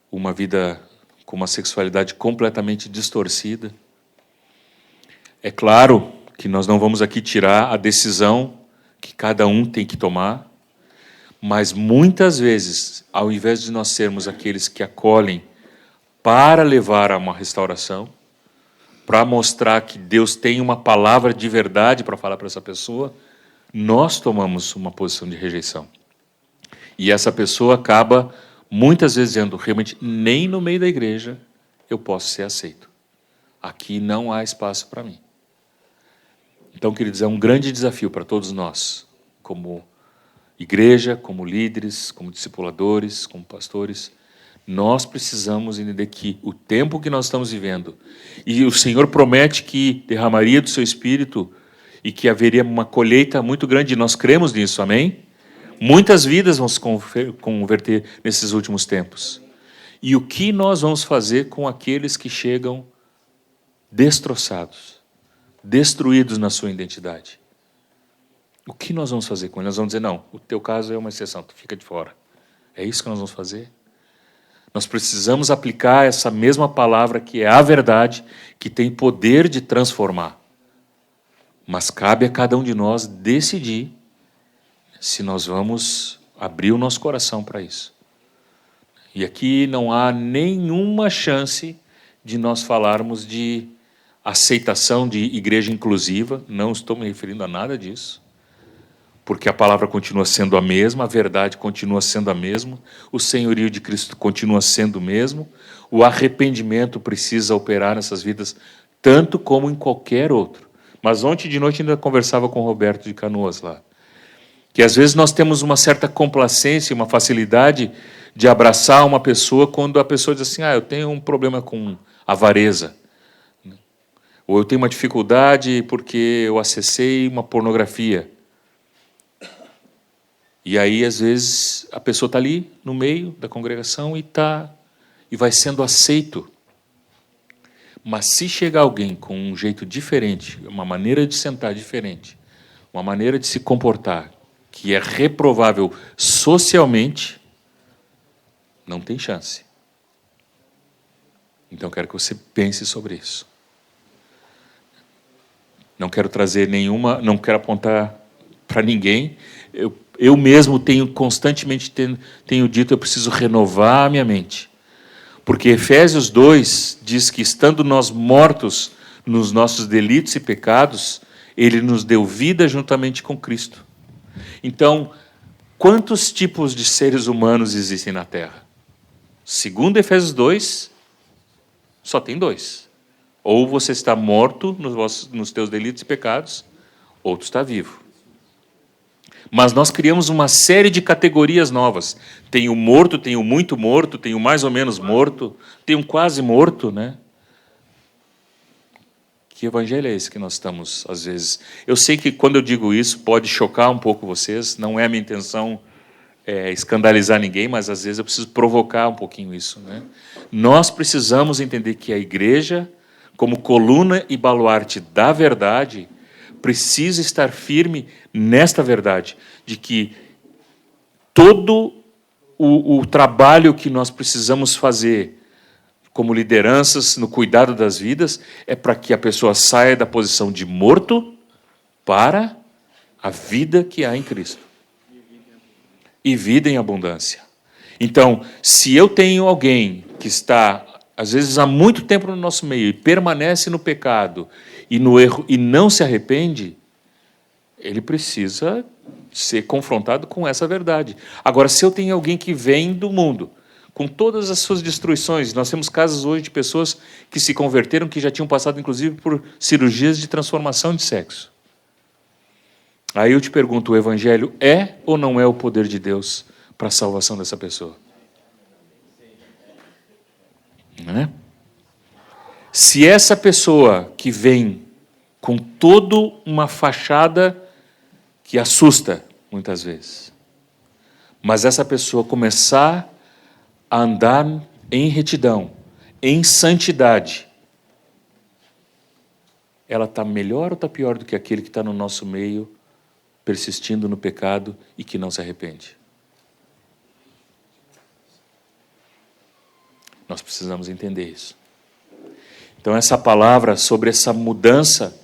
uma vida com uma sexualidade completamente distorcida. É claro que nós não vamos aqui tirar a decisão que cada um tem que tomar, mas muitas vezes, ao invés de nós sermos aqueles que acolhem para levar a uma restauração, para mostrar que Deus tem uma palavra de verdade para falar para essa pessoa, nós tomamos uma posição de rejeição. E essa pessoa acaba, muitas vezes, dizendo, realmente, nem no meio da igreja eu posso ser aceito. Aqui não há espaço para mim. Então, queridos, é um grande desafio para todos nós, como igreja, como líderes, como discipuladores, como pastores. Nós precisamos entender que o tempo que nós estamos vivendo, e o Senhor promete que derramaria do seu Espírito e que haveria uma colheita muito grande, nós cremos nisso, amém? Muitas vidas vão se converter nesses últimos tempos. E o que nós vamos fazer com aqueles que chegam destroçados, destruídos na sua identidade? O que nós vamos fazer com eles? Nós vamos dizer, não, o teu caso é uma exceção, tu fica de fora. É isso que nós vamos fazer? Nós precisamos aplicar essa mesma palavra que é a verdade, que tem poder de transformar. Mas cabe a cada um de nós decidir se nós vamos abrir o nosso coração para isso. E aqui não há nenhuma chance de nós falarmos de aceitação de igreja inclusiva, não estou me referindo a nada disso, porque a palavra continua sendo a mesma, a verdade continua sendo a mesma, o senhorio de Cristo continua sendo o mesmo, o arrependimento precisa operar nessas vidas, tanto como em qualquer outro. Mas ontem de noite ainda conversava com o Roberto de Canoas lá, que às vezes nós temos uma certa complacência, uma facilidade de abraçar uma pessoa quando a pessoa diz assim, eu tenho um problema com avareza, ou eu tenho uma dificuldade porque eu acessei uma pornografia. E aí, às vezes, a pessoa está ali no meio da congregação e vai sendo aceito. Mas se chegar alguém com um jeito diferente, uma maneira de sentar diferente, uma maneira de se comportar, que é reprovável socialmente, não tem chance. Então, quero que você pense sobre isso. Não quero trazer nenhuma, não quero apontar para ninguém. Eu mesmo tenho constantemente tenho dito, eu preciso renovar a minha mente. Porque Efésios 2 diz que, estando nós mortos nos nossos delitos e pecados, Ele nos deu vida juntamente com Cristo. Então, quantos tipos de seres humanos existem na Terra? Segundo Efésios 2, só tem 2. Ou você está morto nos teus delitos e pecados, ou tu está vivo. Mas nós criamos uma série de categorias novas. Tem o morto, tem o muito morto, tem o mais ou menos morto, tem um quase morto, né? Que evangelho é esse que nós estamos, às vezes? Eu sei que quando eu digo isso pode chocar um pouco vocês, não é a minha intenção escandalizar ninguém, mas às vezes eu preciso provocar um pouquinho isso, né? Nós precisamos entender que a igreja, como coluna e baluarte da verdade, precisa estar firme nesta verdade, de que todo o trabalho que nós precisamos fazer como lideranças no cuidado das vidas é para que a pessoa saia da posição de morto para a vida que há em Cristo. E vida em abundância. Então, se eu tenho alguém que está, às vezes, há muito tempo no nosso meio e permanece no pecado e no erro e não se arrepende, ele precisa ser confrontado com essa verdade. Agora, se eu tenho alguém que vem do mundo, com todas as suas destruições, nós temos casos hoje de pessoas que se converteram, que já tinham passado, inclusive, por cirurgias de transformação de sexo. Aí eu te pergunto, o evangelho é ou não é o poder de Deus para a salvação dessa pessoa? Não é? Se essa pessoa que vem com toda uma fachada que assusta, muitas vezes, mas essa pessoa começar a andar em retidão, em santidade, ela está melhor ou está pior do que aquele que está no nosso meio, persistindo no pecado e que não se arrepende? Nós precisamos entender isso. Então, essa palavra sobre essa mudança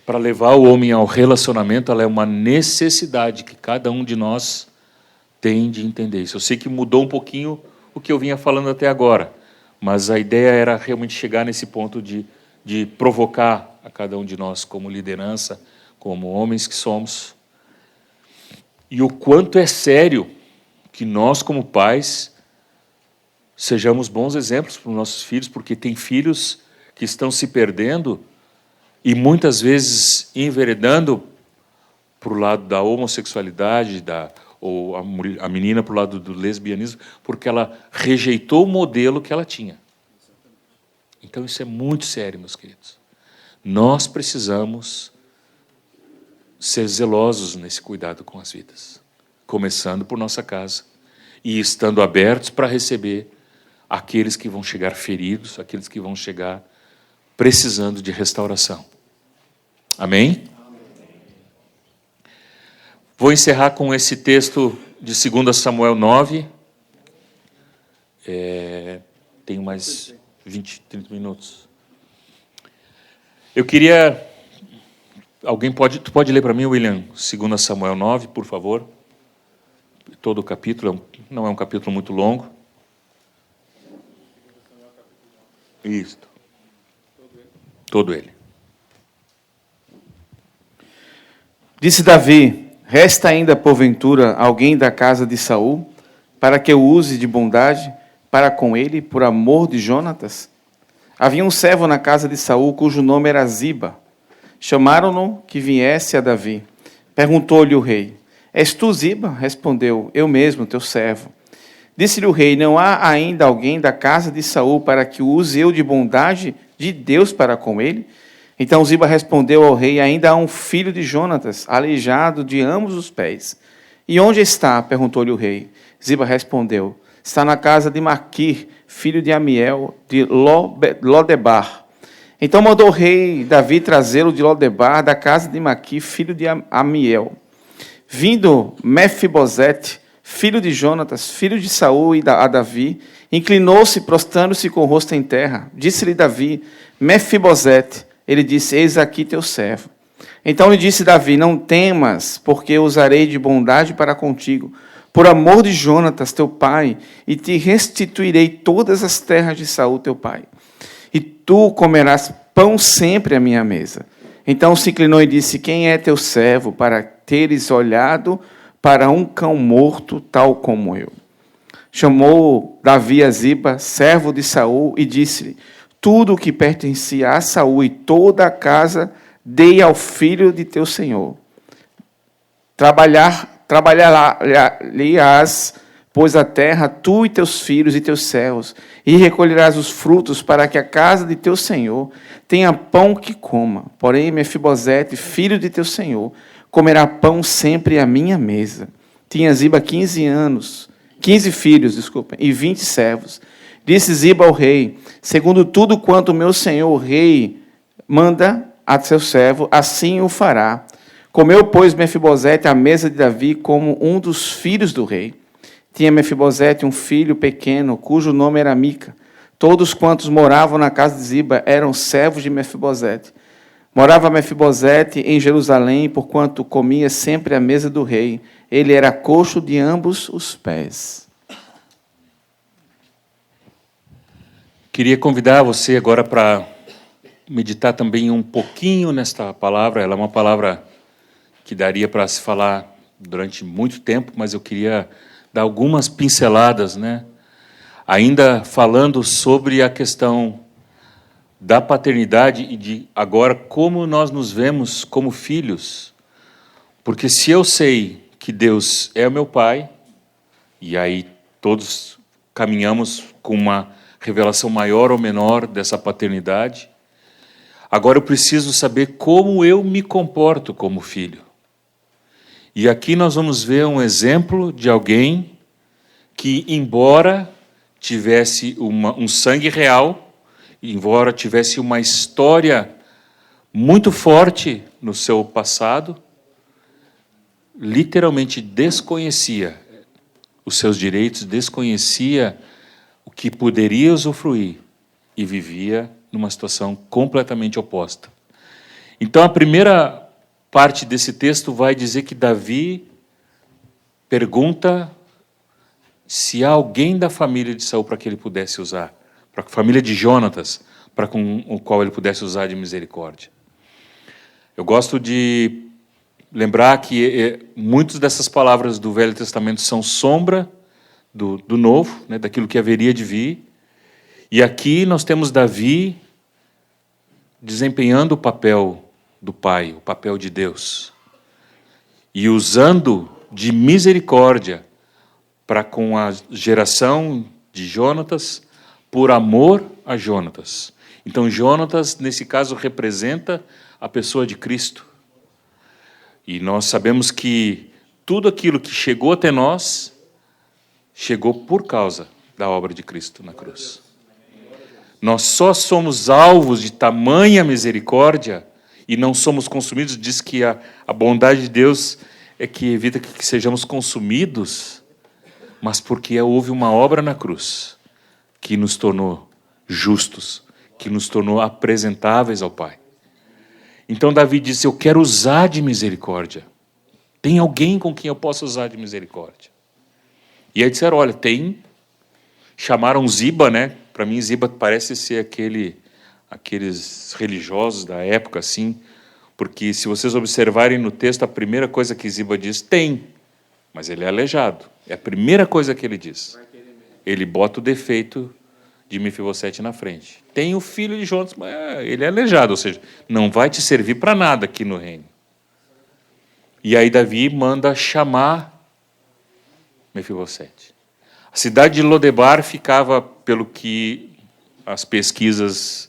para levar o homem ao relacionamento, ela é uma necessidade que cada um de nós tem de entender isso. Eu sei que mudou um pouquinho o que eu vinha falando até agora, mas a ideia era realmente chegar nesse ponto de provocar a cada um de nós como liderança, como homens que somos, e o quanto é sério que nós, como pais, sejamos bons exemplos para os nossos filhos, porque tem filhos que estão se perdendo e muitas vezes enveredando para o lado da homossexualidade, ou a menina para o lado do lesbianismo, porque ela rejeitou o modelo que ela tinha. Então isso é muito sério, meus queridos. Nós precisamos ser zelosos nesse cuidado com as vidas, começando por nossa casa e estando abertos para receber aqueles que vão chegar feridos, aqueles que vão chegar precisando de restauração. Amém? Vou encerrar com esse texto de 2 Samuel 9. Tenho mais 20, 30 minutos. Eu queria... Tu pode ler para mim, William, 2 Samuel 9, por favor? Todo o capítulo, não é um capítulo muito longo. Isso. Todo ele. Disse Davi: resta ainda, porventura, alguém da casa de Saul, para que eu use de bondade para com ele, por amor de Jonatas? Havia um servo na casa de Saul, cujo nome era Ziba. Chamaram-no que viesse a Davi. Perguntou-lhe o rei: és tu, Ziba? Respondeu: eu mesmo, teu servo. Disse-lhe o rei: não há ainda alguém da casa de Saul para que use eu de bondade de Deus para com ele? Então Ziba respondeu ao rei: ainda há um filho de Jonatas, aleijado de ambos os pés. E onde está? Perguntou-lhe o rei. Ziba respondeu: está na casa de Maquir, filho de Amiel, de Lodebar. Então mandou o rei Davi trazê-lo de Lodebar, da casa de Maquir, filho de Amiel. Vindo Mefibosete, filho de Jonatas, filho de Saul, a Davi, inclinou-se, prostrando-se com o rosto em terra. Disse-lhe Davi: Mefibosete. Ele disse: eis aqui teu servo. Então lhe disse Davi: não temas, porque usarei de bondade para contigo, por amor de Jonatas, teu pai, e te restituirei todas as terras de Saul, teu pai. E tu comerás pão sempre à minha mesa. Então se inclinou e disse: quem é teu servo, para teres olhado para um cão morto, tal como eu? Chamou Davi a Ziba, servo de Saul, e disse-lhe: tudo o que pertencia a Saul e toda a casa dei ao filho de teu senhor. Trabalhar-lhe-ás pois a terra, tu e teus filhos e teus servos, e recolherás os frutos para que a casa de teu senhor tenha pão que coma. Porém, Mefibosete, filho de teu senhor, comerá pão sempre à minha mesa. Tinha Ziba 15 filhos, e 20 servos. Disse Ziba ao rei: segundo tudo quanto meu senhor o rei manda a seu servo, assim o fará. Comeu, pois, Mefibosete à mesa de Davi como um dos filhos do rei. Tinha Mefibosete um filho pequeno, cujo nome era Mica. Todos quantos moravam na casa de Ziba eram servos de Mefibosete. Morava Mefibosete em Jerusalém, porquanto comia sempre à mesa do rei. Ele era coxo de ambos os pés. Queria convidar você agora para meditar também um pouquinho nesta palavra. Ela é uma palavra que daria para se falar durante muito tempo, mas eu queria dar algumas pinceladas, né? Ainda falando sobre a questão da paternidade e de agora como nós nos vemos como filhos. Porque se eu sei que Deus é o meu Pai, e aí todos caminhamos com uma revelação maior ou menor dessa paternidade, agora eu preciso saber como eu me comporto como filho. E aqui nós vamos ver um exemplo de alguém que, embora tivesse um sangue real, embora tivesse uma história muito forte no seu passado, literalmente desconhecia os seus direitos, desconhecia o que poderia usufruir e vivia numa situação completamente oposta. Então, a primeira parte desse texto vai dizer que Davi pergunta se há alguém da família de Saul para que ele pudesse usar, para a família de Jonatas, para com o qual ele pudesse usar de misericórdia. Eu gosto de lembrar que muitas dessas palavras do Velho Testamento são sombra do Novo, né, daquilo que haveria de vir. E aqui nós temos Davi desempenhando o papel do Pai, o papel de Deus, e usando de misericórdia para com a geração de Jonatas, por amor a Jonatas. Então, Jonatas, nesse caso, representa a pessoa de Cristo. E nós sabemos que tudo aquilo que chegou até nós, chegou por causa da obra de Cristo na cruz. Nós só somos alvos de tamanha misericórdia e não somos consumidos. Diz que a bondade de Deus é que evita que sejamos consumidos, mas porque houve uma obra na cruz que nos tornou justos, que nos tornou apresentáveis ao Pai. Então Davi disse: eu quero usar de misericórdia. Tem alguém com quem eu possa usar de misericórdia? E aí disseram: olha, tem. Chamaram Ziba, né? Para mim, Ziba parece ser aqueles religiosos da época, assim, porque se vocês observarem no texto, a primeira coisa que Ziba diz, tem, mas ele é aleijado. É a primeira coisa que ele diz. Ele bota o defeito de Mefibosete na frente. Tem o filho de Jonatas, mas ele é aleijado, ou seja, não vai te servir para nada aqui no reino. E aí Davi manda chamar Mefibosete. A cidade de Lodebar ficava, pelo que as pesquisas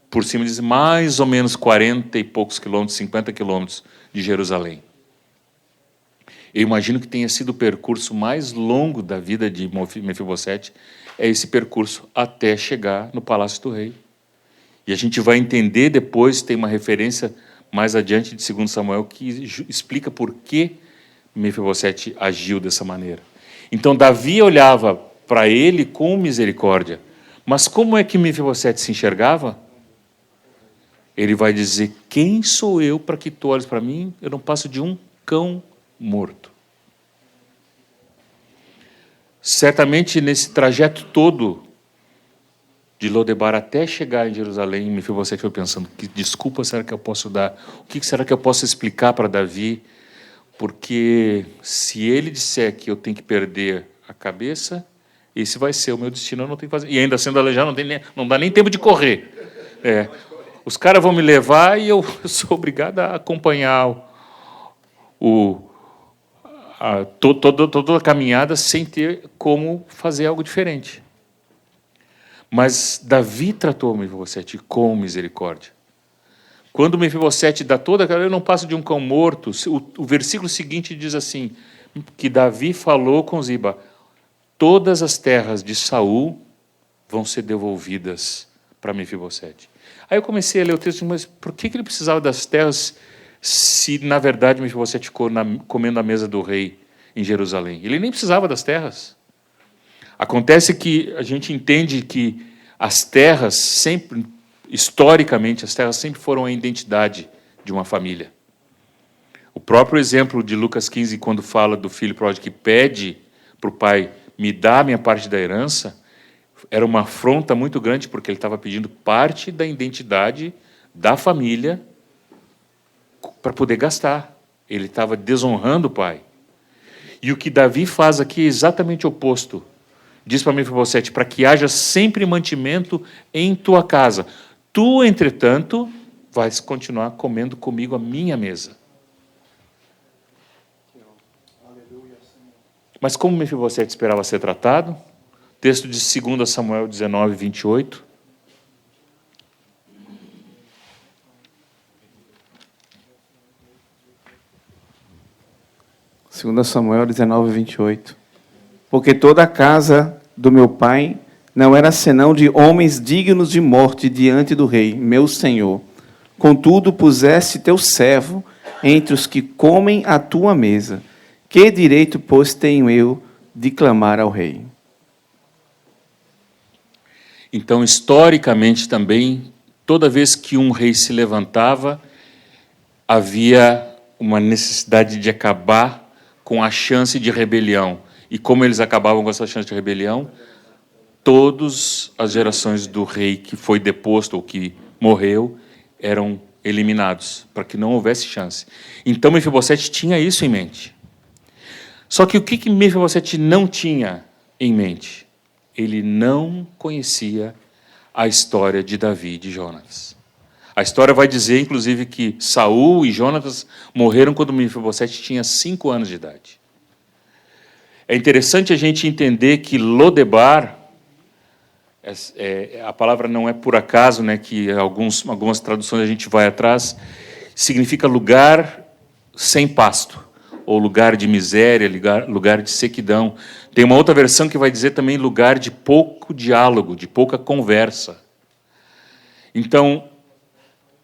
por cima dizem, mais ou menos 40 e poucos quilômetros, 50 quilômetros de Jerusalém. Eu imagino que tenha sido o percurso mais longo da vida de Mefibosete, é esse percurso até chegar no palácio do rei. E a gente vai entender depois, tem uma referência mais adiante de 2 Samuel, que explica por que Mefibosete agiu dessa maneira. Então, Davi olhava para ele com misericórdia. Mas como é que Mefibosete se enxergava? Ele vai dizer: quem sou eu para que tu olhes para mim? Eu não passo de um cão morto. Certamente, nesse trajeto todo, de Lodebar até chegar em Jerusalém, Mefibosete foi pensando: que desculpa será que eu posso dar? O que será que eu posso explicar para Davi? Porque se ele disser que eu tenho que perder a cabeça, esse vai ser o meu destino, eu não tenho que fazer. E ainda sendo aleijado, não dá nem tempo de correr. Os caras vão me levar e eu sou obrigado a acompanhar toda a caminhada sem ter como fazer algo diferente. Mas Davi tratou Mefibosete com misericórdia. Quando Mefibosete dá toda aquela... Eu não passo de um cão morto. O versículo seguinte diz assim, que Davi falou com Ziba, todas as terras de Saul vão ser devolvidas para Mefibosete. Aí eu comecei a ler o texto, mas por que ele precisava das terras se, na verdade, Mefibosete ficou comendo à mesa do rei em Jerusalém? Ele nem precisava das terras. Acontece que a gente entende que as terras sempre, historicamente, as terras sempre foram a identidade de uma família. O próprio exemplo de Lucas 15, quando fala do filho pródigo que pede para o pai, me dá a minha parte da herança, era uma afronta muito grande, porque ele estava pedindo parte da identidade da família para poder gastar. Ele estava desonrando o pai. E o que Davi faz aqui é exatamente o oposto. Diz para Mefibosete, para que haja sempre mantimento em tua casa. Tu, entretanto, vais continuar comendo comigo a minha mesa. Mas como Mefibosete esperava ser tratado? Texto de 2 Samuel 19, 28. Segunda Samuel 19, 28. Porque toda a casa do meu pai não era senão de homens dignos de morte diante do rei, meu senhor. Contudo, puseste teu servo entre os que comem à tua mesa. Que direito, pois, tenho eu de clamar ao rei? Então, historicamente também, toda vez que um rei se levantava, havia uma necessidade de acabar com a chance de rebelião. E como eles acabavam com essa chance de rebelião? Todas as gerações do rei que foi deposto ou que morreu eram eliminados, para que não houvesse chance. Então, Mefibosete tinha isso em mente. Só que o que Mefibosete não tinha em mente? Ele não conhecia a história de Davi e de Jonatas. A história vai dizer, inclusive, que Saul e Jonatas morreram quando Mefibosete tinha 5 anos de idade. É interessante a gente entender que Lodebar, a palavra não é por acaso, né, que algumas traduções a gente vai atrás, significa lugar sem pasto, ou lugar de miséria, lugar de sequidão. Tem uma outra versão que vai dizer também lugar de pouco diálogo, de pouca conversa. Então,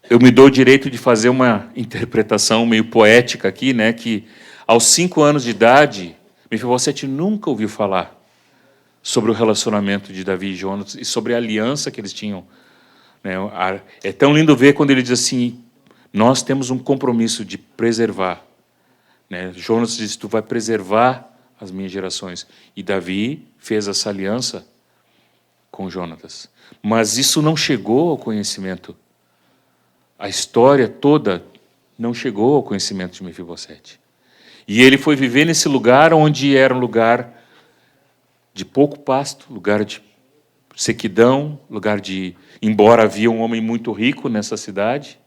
eu me dou o direito de fazer uma interpretação meio poética aqui, né, que aos 5 anos de idade, Mefibosete nunca ouviu falar sobre o relacionamento de Davi e Jonatas e sobre a aliança que eles tinham. É tão lindo ver quando ele diz assim, nós temos um compromisso de preservar. Jonatas diz, tu vai preservar as minhas gerações. E Davi fez essa aliança com Jonatas. Mas isso não chegou ao conhecimento. A história toda não chegou ao conhecimento de Mefibosete. E ele foi viver nesse lugar onde era um lugar de pouco pasto, lugar de sequidão, lugar de... Embora havia um homem muito rico nessa cidade,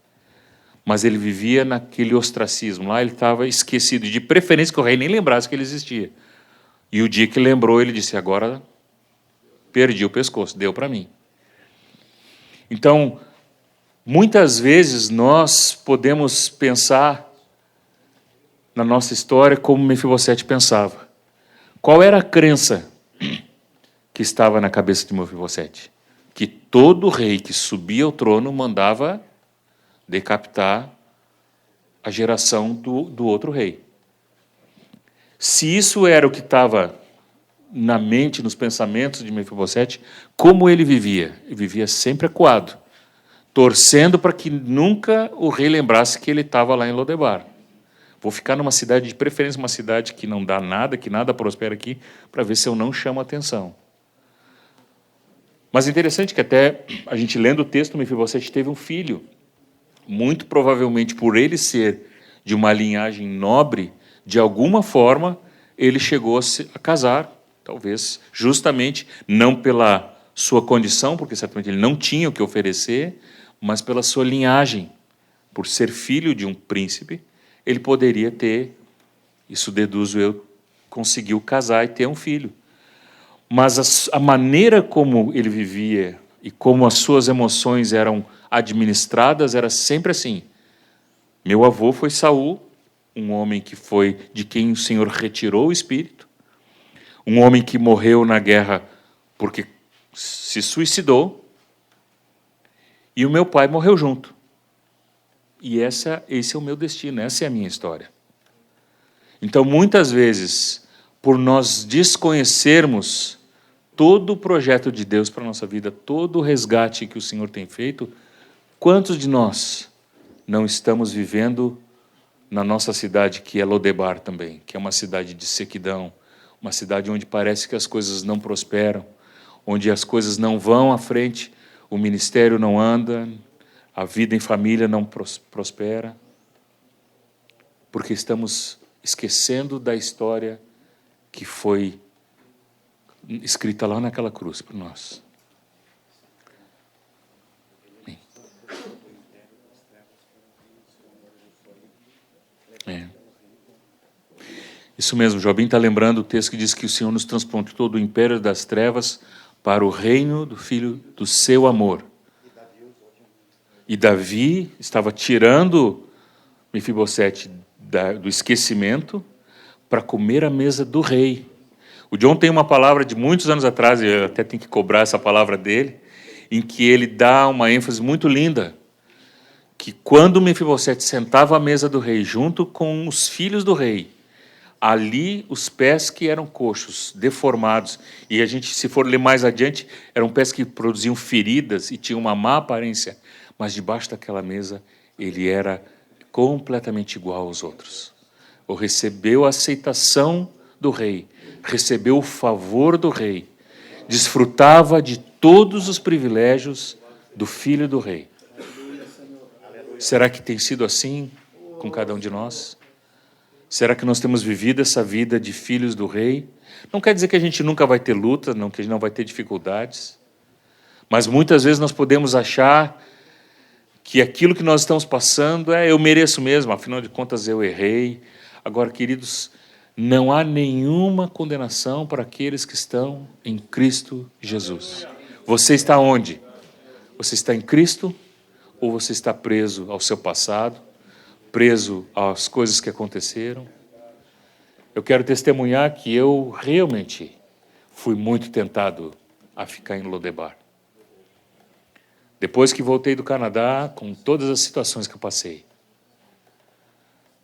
mas ele vivia naquele ostracismo. Lá ele estava esquecido, de preferência que o rei nem lembrasse que ele existia. E o dia que lembrou, ele disse, agora perdi o pescoço, deu para mim. Então, muitas vezes nós podemos pensar na nossa história como Mefibosete pensava. Qual era a crença que estava na cabeça de Mefibosete? Que todo rei que subia ao trono mandava decapitar a geração do outro rei. Se isso era o que estava na mente, nos pensamentos de Mefibosete, como ele vivia? Ele vivia sempre acuado, torcendo para que nunca o rei lembrasse que ele estava lá em Lodebar. Vou ficar numa cidade, de preferência uma cidade que não dá nada, que nada prospera aqui, para ver se eu não chamo atenção. Mas é interessante que até a gente lendo o texto, Mefibosete teve um filho. Muito provavelmente por ele ser de uma linhagem nobre, de alguma forma ele chegou a casar, talvez justamente não pela sua condição, porque certamente ele não tinha o que oferecer, mas pela sua linhagem. Por ser filho de um príncipe, ele poderia ter Isso, deduzo eu, conseguiu casar e ter um filho. Mas a maneira como ele vivia e como as suas emoções eram administradas era sempre assim. Meu avô foi Saul, um homem que foi de quem o Senhor retirou o espírito, um homem que morreu na guerra porque se suicidou, e o meu pai morreu junto. E esse é o meu destino, essa é a minha história. Então, muitas vezes, por nós desconhecermos todo o projeto de Deus para a nossa vida, todo o resgate que o Senhor tem feito, quantos de nós não estamos vivendo na nossa cidade, que é Lodebar também, que é uma cidade de sequidão, uma cidade onde parece que as coisas não prosperam, onde as coisas não vão à frente, o ministério não anda, a vida em família não prospera, porque estamos esquecendo da história que foi escrita lá naquela cruz para nós. É. Isso mesmo, Jobim está lembrando o texto que diz que o Senhor nos transportou do império das trevas para o reino do Filho do seu amor. E Davi estava tirando Mefibosete do esquecimento para comer à mesa do rei. O John tem uma palavra de muitos anos atrás, eu até tenho que cobrar essa palavra dele, em que ele dá uma ênfase muito linda, que quando Mefibosete sentava à mesa do rei, junto com os filhos do rei, ali os pés que eram coxos, deformados, e a gente, se for ler mais adiante, eram pés que produziam feridas e tinham uma má aparência, mas debaixo daquela mesa ele era completamente igual aos outros. Ou recebeu a aceitação do rei, recebeu o favor do rei, desfrutava de todos os privilégios do filho do rei. Será que tem sido assim com cada um de nós? Será que nós temos vivido essa vida de filhos do rei? Não quer dizer que a gente nunca vai ter luta, não, que a gente não vai ter dificuldades, mas muitas vezes nós podemos achar que aquilo que nós estamos passando eu mereço mesmo, afinal de contas eu errei. Agora, queridos, não há nenhuma condenação para aqueles que estão em Cristo Jesus. Você está onde? Você está em Cristo ou você está preso ao seu passado, preso às coisas que aconteceram? Eu quero testemunhar que eu realmente fui muito tentado a ficar em Lodebar. Depois que voltei do Canadá, com todas as situações que eu passei,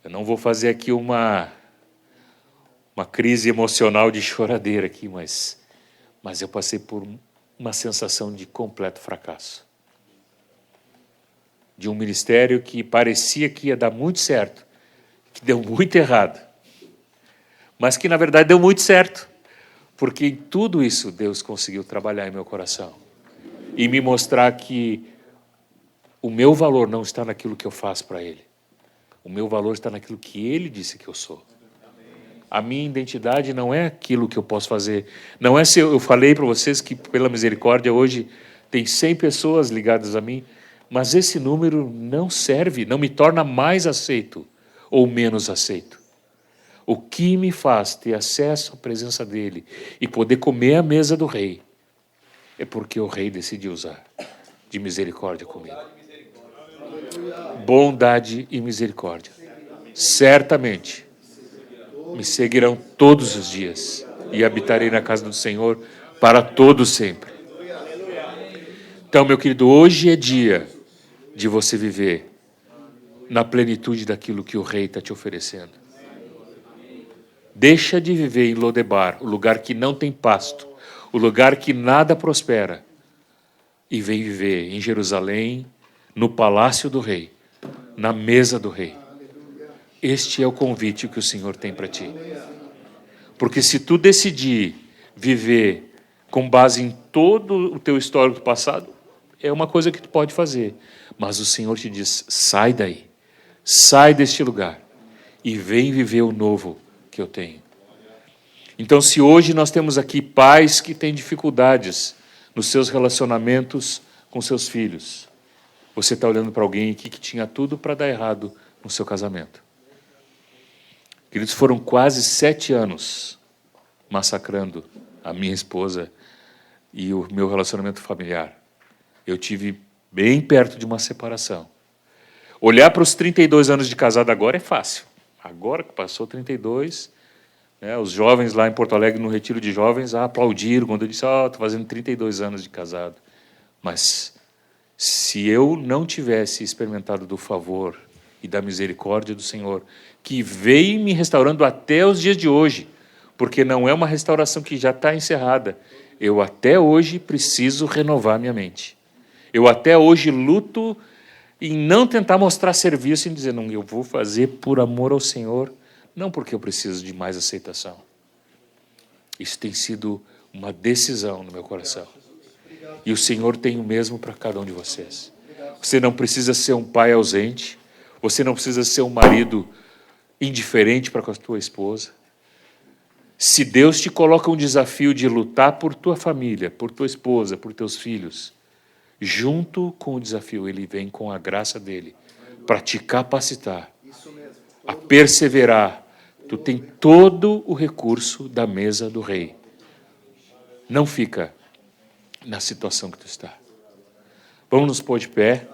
eu não vou fazer aqui uma crise emocional de choradeira aqui, mas eu passei por uma sensação de completo fracasso. De um ministério que parecia que ia dar muito certo, que deu muito errado, mas que na verdade deu muito certo, porque em tudo isso Deus conseguiu trabalhar em meu coração e me mostrar que o meu valor não está naquilo que eu faço para Ele. O meu valor está naquilo que Ele disse que eu sou. A minha identidade não é aquilo que eu posso fazer. Não é se eu falei para vocês que, pela misericórdia, hoje tem 100 pessoas ligadas a mim, mas esse número não serve, não me torna mais aceito ou menos aceito. O que me faz ter acesso à presença dEle e poder comer à mesa do Rei é porque o Rei decidiu usar de misericórdia comigo. Bondade e misericórdia. Certamente me seguirão todos os dias e habitarei na casa do Senhor para todo sempre. Então, meu querido, hoje é dia de você viver na plenitude daquilo que o Rei está te oferecendo. Deixa de viver em Lodebar, o lugar que não tem pasto, o lugar que nada prospera, e vem viver em Jerusalém, no palácio do Rei, na mesa do Rei. Este é o convite que o Senhor tem para ti. Porque se tu decidir viver com base em todo o teu histórico passado, é uma coisa que tu pode fazer. Mas o Senhor te diz, sai daí, sai deste lugar e vem viver o novo que eu tenho. Então, se hoje nós temos aqui pais que têm dificuldades nos seus relacionamentos com seus filhos, você está olhando para alguém aqui que tinha tudo para dar errado no seu casamento. Queridos, foram quase 7 anos massacrando a minha esposa e o meu relacionamento familiar. Eu tive bem perto de uma separação. Olhar para os 32 anos de casado agora é fácil. Agora que passou 32, né, os jovens lá em Porto Alegre, no retiro de jovens, aplaudiram quando eu disse, estou fazendo 32 anos de casado. Mas se eu não tivesse experimentado do favor e da misericórdia do Senhor, que veio me restaurando até os dias de hoje, porque não é uma restauração que já está encerrada, eu até hoje preciso renovar minha mente. Eu até hoje luto em não tentar mostrar serviço, em dizer, não, eu vou fazer por amor ao Senhor, não porque eu preciso de mais aceitação. Isso tem sido uma decisão no meu coração. E o Senhor tem o mesmo para cada um de vocês. Você não precisa ser um pai ausente, você não precisa ser um marido indiferente para com a tua esposa. Se Deus te coloca um desafio de lutar por tua família, por tua esposa, por teus filhos, junto com o desafio, Ele vem com a graça dEle para te capacitar a perseverar. Tu tem todo o recurso da mesa do rei. Não fica na situação que tu está. Vamos nos pôr de pé.